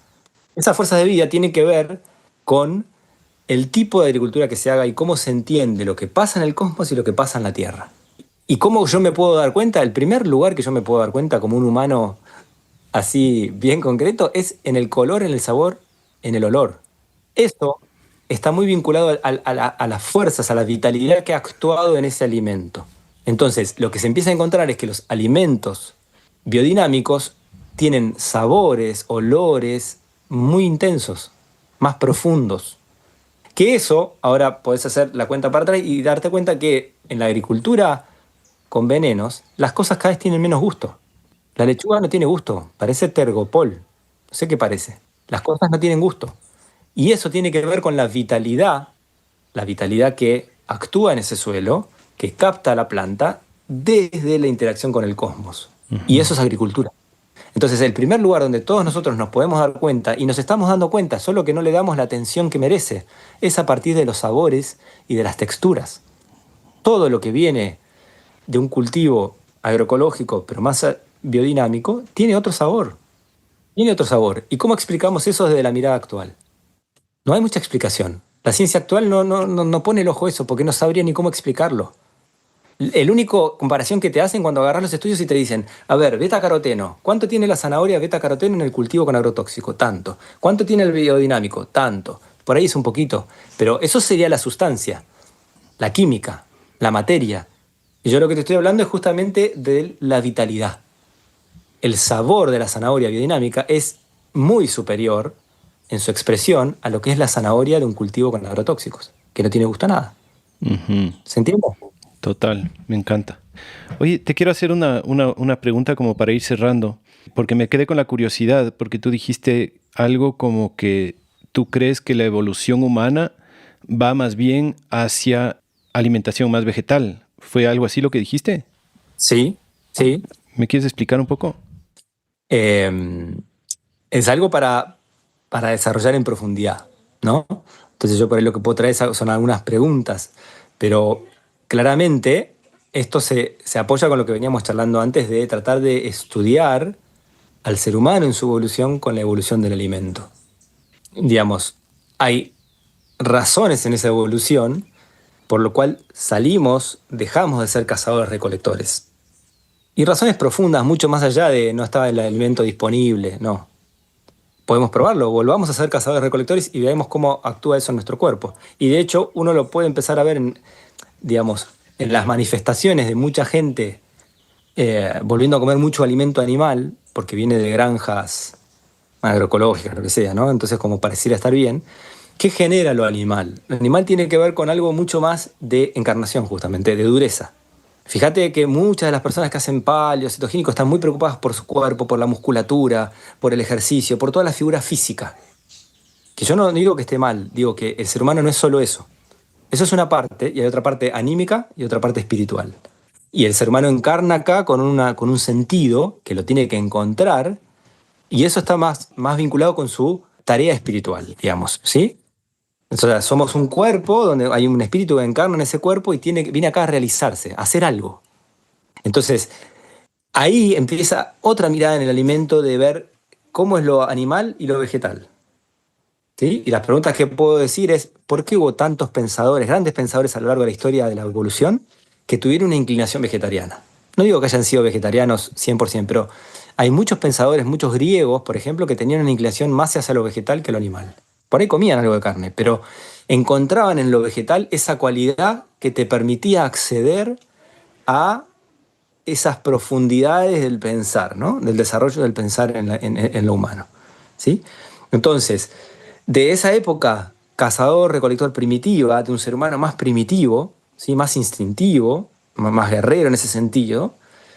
Esas fuerzas de vida tienen que ver con el tipo de agricultura que se haga y cómo se entiende lo que pasa en el cosmos y lo que pasa en la Tierra. ¿Y cómo yo me puedo dar cuenta? El primer lugar que yo me puedo dar cuenta como un humano así bien concreto es en el color, en el sabor, en el olor. Eso está muy vinculado a las fuerzas, a la vitalidad que ha actuado en ese alimento. Entonces, lo que se empieza a encontrar es que los alimentos biodinámicos tienen sabores, olores muy intensos, más profundos. Que eso, ahora podés hacer la cuenta para atrás y darte cuenta que en la agricultura con venenos, las cosas cada vez tienen menos gusto. La lechuga no tiene gusto, parece tergopol. No sé qué parece. Las cosas no tienen gusto. Y eso tiene que ver con la vitalidad que actúa en ese suelo, que capta a la planta desde la interacción con el cosmos. Y eso es agricultura. Entonces, el primer lugar donde todos nosotros nos podemos dar cuenta, y nos estamos dando cuenta, solo que no le damos la atención que merece, es a partir de los sabores y de las texturas. Todo lo que viene de un cultivo agroecológico, pero más biodinámico, tiene otro sabor. Tiene otro sabor. ¿Y cómo explicamos eso desde la mirada actual? No hay mucha explicación. La ciencia actual no pone el ojo a eso porque no sabría ni cómo explicarlo. El único comparación que te hacen cuando agarras los estudios y te dicen, a ver, beta-caroteno, ¿cuánto tiene la zanahoria beta-caroteno en el cultivo con agrotóxico? Tanto. ¿Cuánto tiene el biodinámico? Tanto. Por ahí es un poquito. Pero eso sería la sustancia, la química, la materia. Y yo lo que te estoy hablando es justamente de la vitalidad. El sabor de la zanahoria biodinámica es muy superior en su expresión a lo que es la zanahoria de un cultivo con agrotóxicos, que no tiene gusto a nada. Ujú. ¿Se entiende? Total, me encanta. Oye, te quiero hacer una pregunta como para ir cerrando, porque me quedé con la curiosidad, porque tú dijiste algo como que tú crees que la evolución humana va más bien hacia alimentación más vegetal. ¿Fue algo así lo que dijiste? Sí, sí. ¿Me quieres explicar un poco? Es algo para desarrollar en profundidad, ¿no? Entonces yo por ahí lo que puedo traer son algunas preguntas, pero claramente esto se apoya con lo que veníamos charlando antes de tratar de estudiar al ser humano en su evolución con la evolución del alimento. Digamos, hay razones en esa evolución por lo cual dejamos de ser cazadores-recolectores. Y razones profundas, mucho más allá de no estaba el alimento disponible, no. Podemos probarlo, volvamos a ser cazadores-recolectores y veamos cómo actúa eso en nuestro cuerpo. Y de hecho, uno lo puede empezar a ver digamos, en las manifestaciones de mucha gente volviendo a comer mucho alimento animal, porque viene de granjas agroecológicas, lo que sea, ¿no? Entonces, como pareciera estar bien, ¿qué genera lo animal? Lo animal tiene que ver con algo mucho más de encarnación, justamente, de dureza. Fíjate que muchas de las personas que hacen paleo, cetogénico, están muy preocupadas por su cuerpo, por la musculatura, por el ejercicio, por toda la figura física. Que yo no digo que esté mal, digo que el ser humano no es solo eso. Eso es una parte, y hay otra parte anímica y otra parte espiritual. Y el ser humano encarna acá con un sentido que lo tiene que encontrar, y eso está más vinculado con su tarea espiritual, digamos, ¿sí? O sea, somos un cuerpo donde hay un espíritu que encarna en ese cuerpo y viene acá a realizarse, a hacer algo. Entonces, ahí empieza otra mirada en el alimento de ver cómo es lo animal y lo vegetal. ¿Sí? Y las preguntas que puedo decir es, ¿por qué hubo tantos pensadores, grandes pensadores a lo largo de la historia de la evolución, que tuvieron una inclinación vegetariana? No digo que hayan sido vegetarianos 100%, pero hay muchos pensadores, muchos griegos, por ejemplo, que tenían una inclinación más hacia lo vegetal que lo animal. Por ahí comían algo de carne, pero encontraban en lo vegetal esa cualidad que te permitía acceder a esas profundidades del pensar, ¿no? Del desarrollo del pensar en lo humano. ¿Sí? Entonces, de esa época cazador-recolector primitiva, de un ser humano más primitivo, ¿sí? Más instintivo, más guerrero en ese sentido,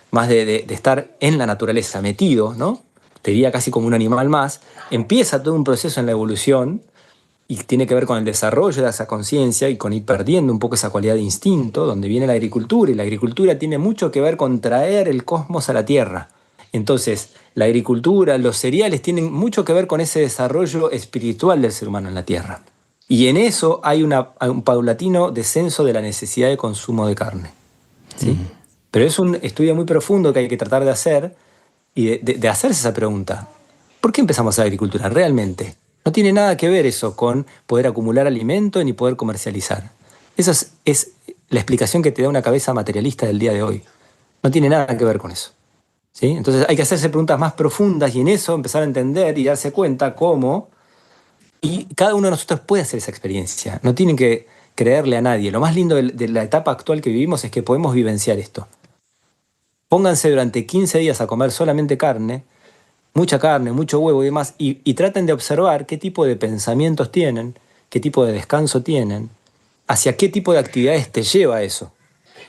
más de estar en la naturaleza, metido, ¿no? Te diría casi como un animal más, empieza todo un proceso en la evolución y tiene que ver con el desarrollo de esa conciencia y con ir perdiendo un poco esa cualidad de instinto, donde viene la agricultura, y la agricultura tiene mucho que ver con traer el cosmos a la tierra. Entonces, la agricultura, los cereales tienen mucho que ver con ese desarrollo espiritual del ser humano en la tierra. Y en eso hay un paulatino descenso de la necesidad de consumo de carne. ¿Sí? Pero es un estudio muy profundo que hay que tratar de hacer y de hacerse esa pregunta. ¿Por qué empezamos a hacer agricultura realmente? No tiene nada que ver eso con poder acumular alimento ni poder comercializar. Esa es la explicación que te da una cabeza materialista del día de hoy. No tiene nada que ver con eso. ¿Sí? Entonces hay que hacerse preguntas más profundas y en eso empezar a entender y darse cuenta cómo, y cada uno de nosotros puede hacer esa experiencia. No tienen que creerle a nadie. Lo más lindo de la etapa actual que vivimos es que podemos vivenciar esto. Pónganse durante 15 días a comer solamente carne, mucho huevo y demás, y traten de observar qué tipo de pensamientos tienen, qué tipo de descanso tienen, hacia qué tipo de actividades te lleva eso.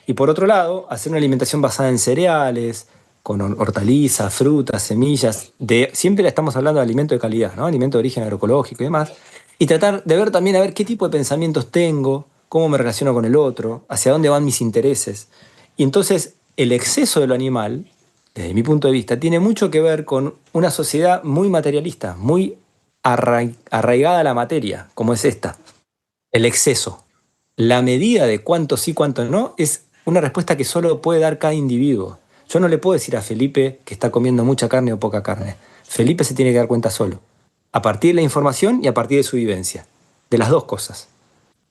Y por otro lado, hacer una alimentación basada en cereales, con hortalizas, frutas, semillas, siempre estamos hablando de alimento de calidad, ¿no? Alimento de origen agroecológico y demás, y tratar de ver también a ver qué tipo de pensamientos tengo, cómo me relaciono con el otro, hacia dónde van mis intereses. Y entonces el exceso de lo animal, desde mi punto de vista, tiene mucho que ver con una sociedad muy materialista, muy arraigada a la materia, como es esta. El exceso. La medida de cuánto sí, cuánto no, es una respuesta que solo puede dar cada individuo. Yo no le puedo decir a Felipe que está comiendo mucha carne o poca carne. Felipe se tiene que dar cuenta solo, a partir de la información y a partir de su vivencia, de las dos cosas.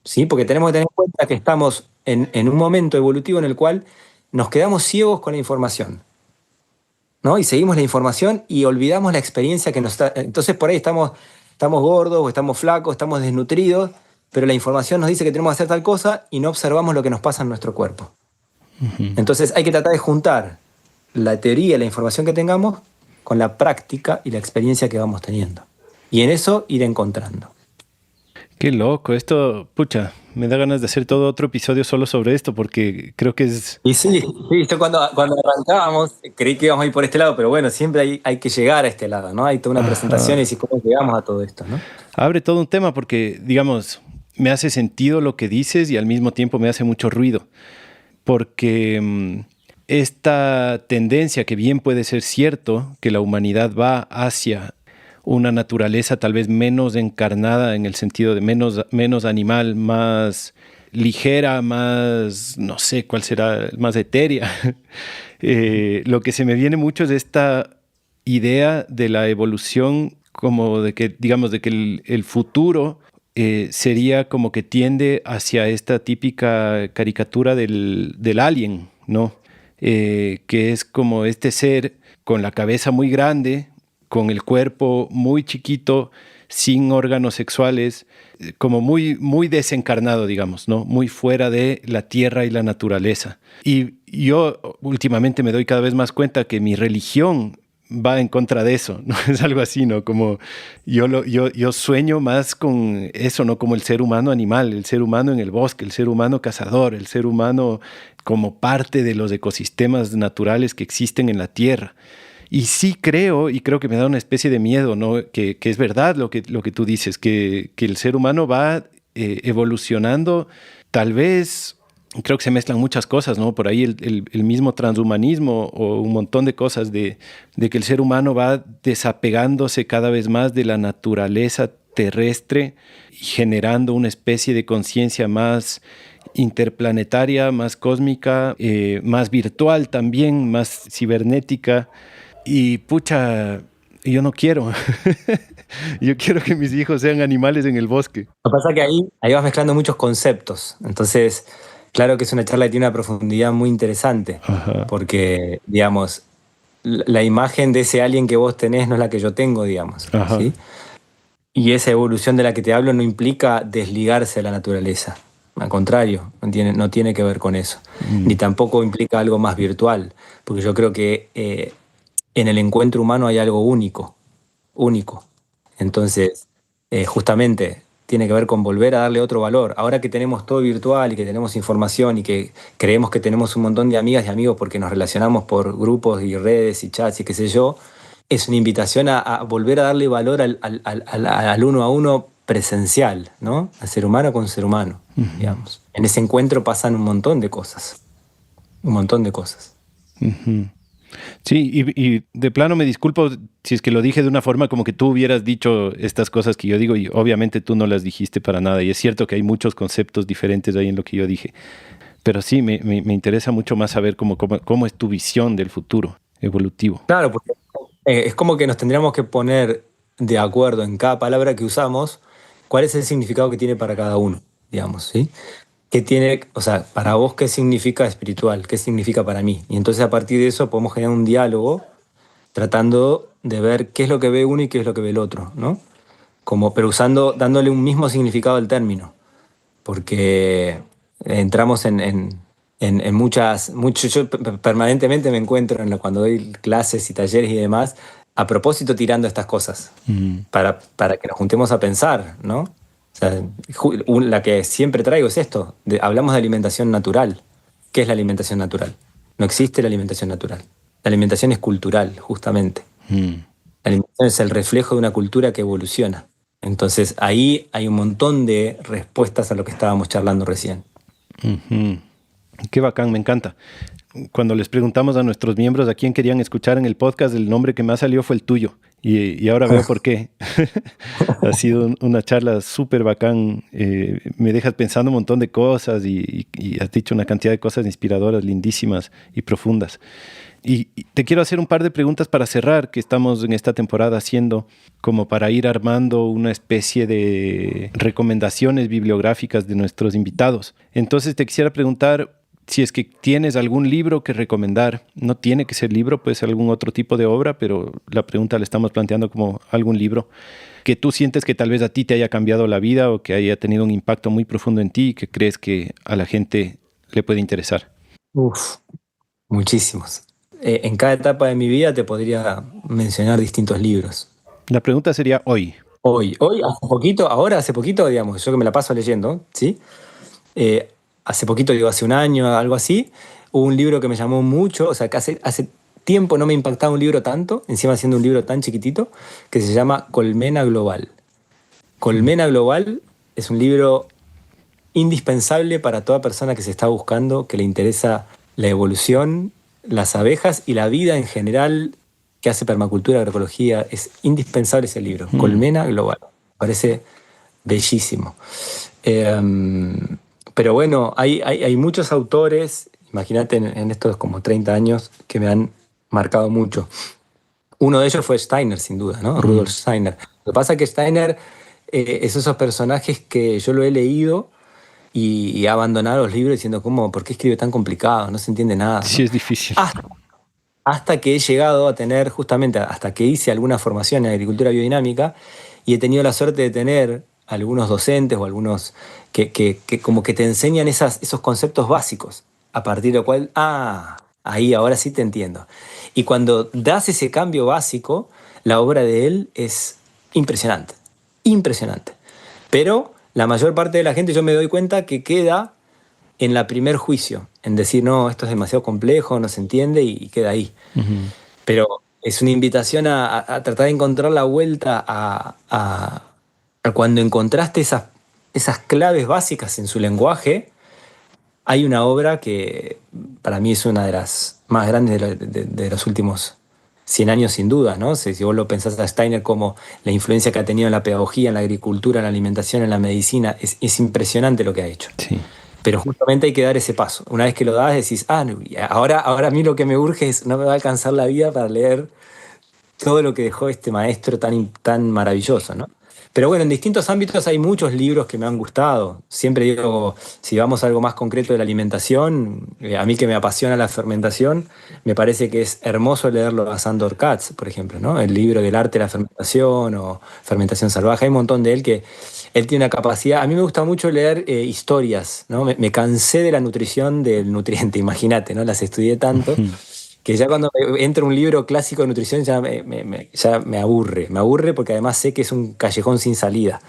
¿Sí? Porque tenemos que tener en cuenta que estamos en un momento evolutivo en el cual nos quedamos ciegos con la información, ¿no? Y seguimos la información y olvidamos la experiencia que nos está. Entonces por ahí estamos gordos o estamos flacos, estamos desnutridos, pero la información nos dice que tenemos que hacer tal cosa y no observamos lo que nos pasa en nuestro cuerpo. Entonces hay que tratar de juntar la teoría y la información que tengamos con la práctica y la experiencia que vamos teniendo. Y en eso ir encontrando. Qué loco, esto, pucha, me da ganas de hacer todo otro episodio solo sobre esto porque creo que es... Y sí, yo cuando arrancábamos creí que íbamos a ir por este lado, pero bueno, siempre hay que llegar a este lado, ¿no? Hay toda una presentación y decir cómo llegamos a todo esto, ¿no? Abre todo un tema porque, digamos, me hace sentido lo que dices y al mismo tiempo me hace mucho ruido. Porque esta tendencia, que bien puede ser cierto, que la humanidad va hacia una naturaleza tal vez menos encarnada en el sentido de menos animal, más ligera, más, no sé cuál será, más etérea. Lo que se me viene mucho es esta idea de la evolución, como de que, digamos, de que el futuro sería como que tiende hacia esta típica caricatura del alien, ¿no? Que es como este ser con la cabeza muy grande, con el cuerpo muy chiquito, sin órganos sexuales, como muy desencarnado, digamos, ¿no? Muy fuera de la tierra y la naturaleza. Y yo últimamente me doy cada vez más cuenta que mi religión va en contra de eso, ¿no? Es algo así, ¿no? Como yo sueño más con eso, ¿no? Como el ser humano animal, el ser humano en el bosque, el ser humano cazador, el ser humano como parte de los ecosistemas naturales que existen en la Tierra. Y sí creo, y creo que me da una especie de miedo, ¿no? Que es verdad lo que tú dices, que el ser humano va evolucionando, tal vez. Creo que se mezclan muchas cosas, ¿no? Por ahí el mismo transhumanismo o un montón de cosas de que el ser humano va desapegándose cada vez más de la naturaleza terrestre y generando una especie de conciencia más interplanetaria, más cósmica, más virtual también, más cibernética. Y pucha, yo no quiero. Yo quiero que mis hijos sean animales en el bosque. Lo que pasa es que ahí vas mezclando muchos conceptos. Entonces, claro que es una charla que tiene una profundidad muy interesante, Ajá. porque, digamos, la imagen de ese alien que vos tenés no es la que yo tengo, digamos, Ajá. ¿sí? Y esa evolución de la que te hablo no implica desligarse de la naturaleza. Al contrario, no tiene que ver con eso. Ni tampoco implica algo más virtual, porque yo creo que en el encuentro humano hay algo único, único. Entonces, justamente tiene que ver con volver a darle otro valor. Ahora que tenemos todo virtual y que tenemos información y que creemos que tenemos un montón de amigas y amigos porque nos relacionamos por grupos y redes y chats y qué sé yo, es una invitación a volver a darle valor al uno a uno presencial, ¿no? Al ser humano con ser humano, digamos. En ese encuentro pasan un montón de cosas. Un montón de cosas. Ujú. Sí, y de plano me disculpo si es que lo dije de una forma como que tú hubieras dicho estas cosas que yo digo y obviamente tú no las dijiste para nada. Y es cierto que hay muchos conceptos diferentes ahí en lo que yo dije. Pero sí, me interesa mucho más saber cómo es tu visión del futuro evolutivo. Claro, porque es como que nos tendríamos que poner de acuerdo en cada palabra que usamos, cuál es el significado que tiene para cada uno, digamos, ¿sí? ¿Qué tiene, o sea, para vos qué significa espiritual? ¿Qué significa para mí? Y entonces a partir de eso podemos generar un diálogo tratando de ver qué es lo que ve uno y qué es lo que ve el otro, ¿no? Pero dándole un mismo significado al término, porque entramos en yo permanentemente me encuentro cuando doy clases y talleres y demás, a propósito tirando estas cosas, para que nos juntemos a pensar, ¿no? O sea, la que siempre traigo es esto, hablamos de alimentación natural. ¿Qué es la alimentación natural? No existe la alimentación natural. La alimentación es cultural, justamente. La alimentación es el reflejo de una cultura que evoluciona. Entonces ahí hay un montón de respuestas a lo que estábamos charlando recién. Ujú. Qué bacán, me encanta. Cuando les preguntamos a nuestros miembros a quién querían escuchar en el podcast, el nombre que más salió fue el tuyo. Y ahora veo por qué. Ha sido una charla súper bacán. Me dejas pensando un montón de cosas y has dicho una cantidad de cosas inspiradoras, lindísimas y profundas. Y te quiero hacer un par de preguntas para cerrar, que estamos en esta temporada haciendo, como para ir armando una especie de recomendaciones bibliográficas de nuestros invitados. Entonces te quisiera preguntar si es que tienes algún libro que recomendar. No tiene que ser libro, puede ser algún otro tipo de obra, pero la pregunta la estamos planteando como algún libro que tú sientes que tal vez a ti te haya cambiado la vida o que haya tenido un impacto muy profundo en ti y que crees que a la gente le puede interesar. Uf, muchísimos. En cada etapa de mi vida te podría mencionar distintos libros. La pregunta sería hoy. Hoy, hace poquito, digamos, yo que me la paso leyendo, ¿sí? Hace poquito, digo, hace un año, algo así, hubo un libro que me llamó mucho, o sea, que hace tiempo no me impactaba un libro tanto, encima siendo un libro tan chiquitito, que se llama Colmena Global. Colmena Global es un libro indispensable para toda persona que se está buscando, que le interesa la evolución, las abejas y la vida en general que hace permacultura, agroecología. Es indispensable ese libro, Colmena Global. Parece bellísimo. Pero bueno, hay muchos autores, imagínate en estos como 30 años, que me han marcado mucho. Uno de ellos fue Steiner, sin duda, ¿no? Rudolf Steiner. Lo que pasa es que Steiner es esos personajes que yo lo he leído y he abandonado los libros diciendo, ¿por qué escribe tan complicado? No se entiende nada, Sí, ¿no? es difícil. Hasta que he llegado a tener, justamente, hasta que hice alguna formación en agricultura biodinámica y he tenido la suerte de tener algunos docentes o algunos que como que te enseñan esos conceptos básicos. a partir de lo cual, ahí ahora sí te entiendo. Y cuando das ese cambio básico, la obra de él es impresionante, impresionante. Pero la mayor parte de la gente yo me doy cuenta que queda en la primer juicio, en decir, no, esto es demasiado complejo, no se entiende y queda ahí. Ujú. Pero es una invitación a tratar de encontrar la vuelta a cuando encontraste esas claves básicas en su lenguaje. Hay una obra que para mí es una de las más grandes de los últimos 100 años sin duda, ¿no? Si vos lo pensás a Steiner como la influencia que ha tenido en la pedagogía, en la agricultura, en la alimentación, en la medicina, es impresionante lo que ha hecho. Sí. Pero justamente hay que dar ese paso. Una vez que lo das, decís, no, ahora a mí lo que me urge es, no me va a alcanzar la vida para leer todo lo que dejó este maestro tan maravilloso, ¿no? Pero bueno, en distintos ámbitos hay muchos libros que me han gustado. Siempre digo, si vamos a algo más concreto de la alimentación, a mí que me apasiona la fermentación, me parece que es hermoso leerlo a Sandor Katz, por ejemplo, ¿no? El libro del arte de la fermentación o fermentación salvaje. Hay un montón de él que él tiene una capacidad. A mí me gusta mucho leer historias, ¿no? Me cansé de la nutrición del nutriente, imagínate, ¿no? Las estudié tanto que ya cuando entra un libro clásico de nutrición ya me aburre porque además sé que es un callejón sin salida.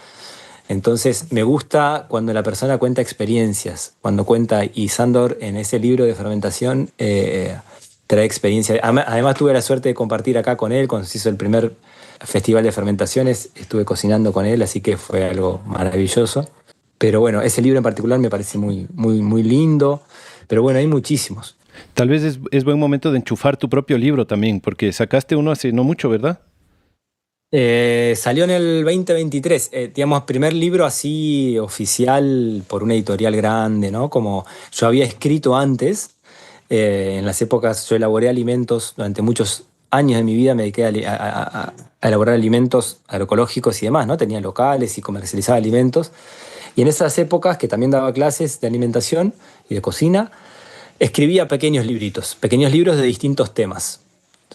Entonces me gusta cuando la persona cuenta experiencias, cuando cuenta, y Sandor en ese libro de fermentación trae experiencia. Además tuve la suerte de compartir acá con él cuando se hizo el primer festival de fermentaciones, estuve cocinando con él, así que fue algo maravilloso. Pero bueno, ese libro en particular me parece muy, muy, muy lindo. Pero bueno, hay muchísimos. Tal vez es buen momento de enchufar tu propio libro también, porque sacaste uno hace no mucho, ¿verdad? Salió en el 2023, digamos, primer libro así oficial por una editorial grande, ¿no? Como yo había escrito antes, en las épocas yo elaboré alimentos durante muchos años de mi vida, me dediqué a elaborar alimentos agroecológicos y demás, ¿no? Tenía locales y comercializaba alimentos. Y en esas épocas que también daba clases de alimentación y de cocina, escribía pequeños libros de distintos temas.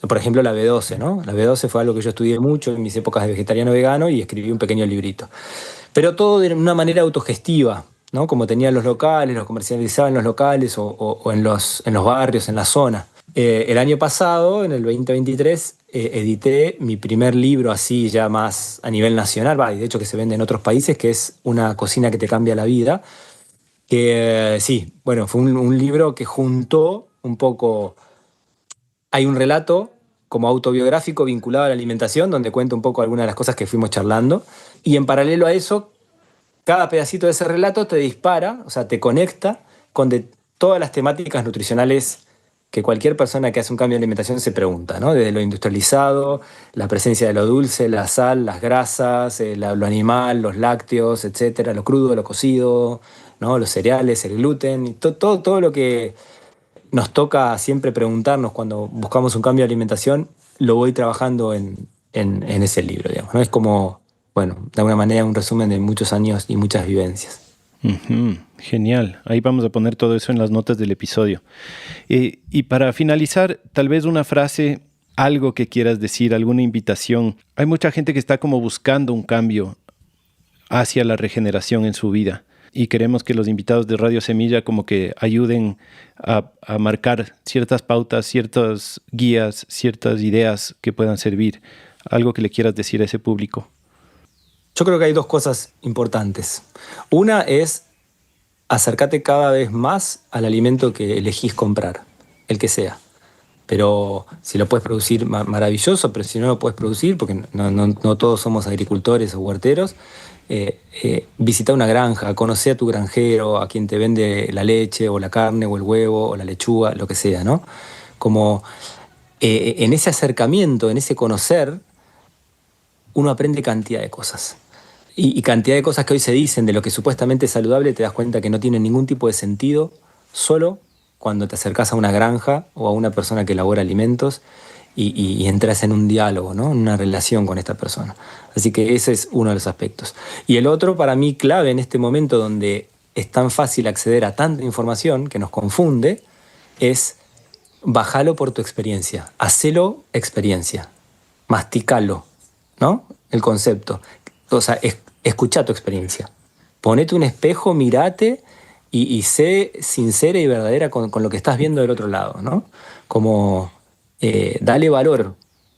Por ejemplo, la B12, ¿no? La B12 fue algo que yo estudié mucho en mis épocas de vegetariano vegano y escribí un pequeño librito. Pero todo de una manera autogestiva, ¿no? Como tenía los locales, los comercializaba en los locales o en los barrios, en la zona. El año pasado, en el 2023, edité mi primer libro así ya más a nivel nacional, y de hecho que se vende en otros países, que es Una cocina que te cambia la vida. Que sí, bueno, fue un libro que juntó un poco. Hay un relato como autobiográfico vinculado a la alimentación, donde cuento un poco algunas de las cosas que fuimos charlando. Y en paralelo a eso, cada pedacito de ese relato te dispara, o sea, te conecta con todas las temáticas nutricionales que cualquier persona que hace un cambio de alimentación se pregunta, ¿no? Desde lo industrializado, la presencia de lo dulce, la sal, las grasas, lo animal, los lácteos, etcétera, lo crudo, lo cocido, ¿no? Los cereales, el gluten, y todo lo que nos toca siempre preguntarnos cuando buscamos un cambio de alimentación, lo voy trabajando en ese libro, digamos, ¿no? Es como, bueno, de alguna manera un resumen de muchos años y muchas vivencias. Ujú. Genial. Ahí vamos a poner todo eso en las notas del episodio. Y para finalizar, tal vez una frase, algo que quieras decir, alguna invitación. Hay mucha gente que está como buscando un cambio hacia la regeneración en su vida. Y queremos que los invitados de Radio Semilla como que ayuden a marcar ciertas pautas, ciertas guías, ciertas ideas que puedan servir. Algo que le quieras decir a ese público. Yo creo que hay dos cosas importantes. Una es acércate cada vez más al alimento que elegís comprar, el que sea. Pero si lo puedes producir, maravilloso, pero si no lo puedes producir, porque no todos somos agricultores o huerteros, visita una granja, conoce a tu granjero, a quien te vende la leche o la carne o el huevo o la lechuga, lo que sea, ¿no? Como en ese acercamiento, en ese conocer, uno aprende cantidad de cosas. Y cantidad de cosas que hoy se dicen de lo que supuestamente es saludable, te das cuenta que no tiene ningún tipo de sentido, solo cuando te acercas a una granja o a una persona que elabora alimentos y entras en un diálogo, ¿no? En una relación con esta persona. Así que ese es uno de los aspectos. Y el otro, para mí, clave en este momento donde es tan fácil acceder a tanta información que nos confunde, es bajalo por tu experiencia, hacelo experiencia, masticalo, ¿no? El concepto. O sea, escucha tu experiencia. Ponete un espejo, mirate y sé sincera y verdadera con lo que estás viendo del otro lado, ¿no? Como dale valor.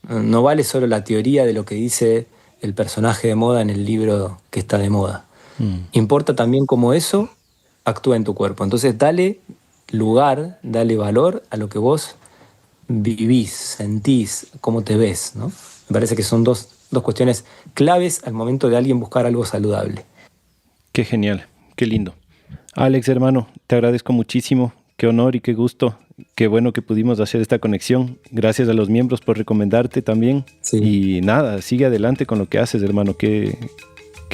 No vale solo la teoría de lo que dice el personaje de moda en el libro que está de moda. Importa también cómo eso actúa en tu cuerpo. Entonces dale lugar, dale valor a lo que vos vivís, sentís, cómo te ves, ¿no? Me parece que son dos cuestiones claves al momento de alguien buscar algo saludable. Qué genial, qué lindo. Alex, hermano, te agradezco muchísimo. Qué honor y qué gusto. Qué bueno que pudimos hacer esta conexión. Gracias a los miembros por recomendarte también. Sí. Y nada, sigue adelante con lo que haces, hermano. Qué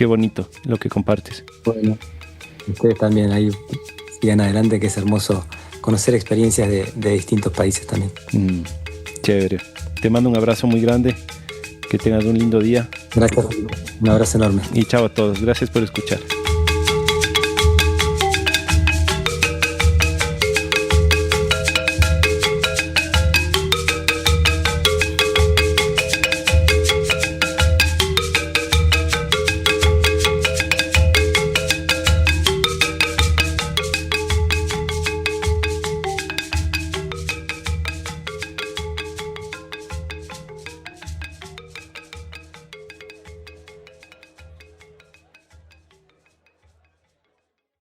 bonito lo que compartes. Bueno, ustedes también ahí sigan adelante, que es hermoso conocer experiencias de distintos países también. Chévere. Te mando un abrazo muy grande. Que tengas un lindo día. Gracias. Un abrazo enorme. Y chao a todos. Gracias por escuchar.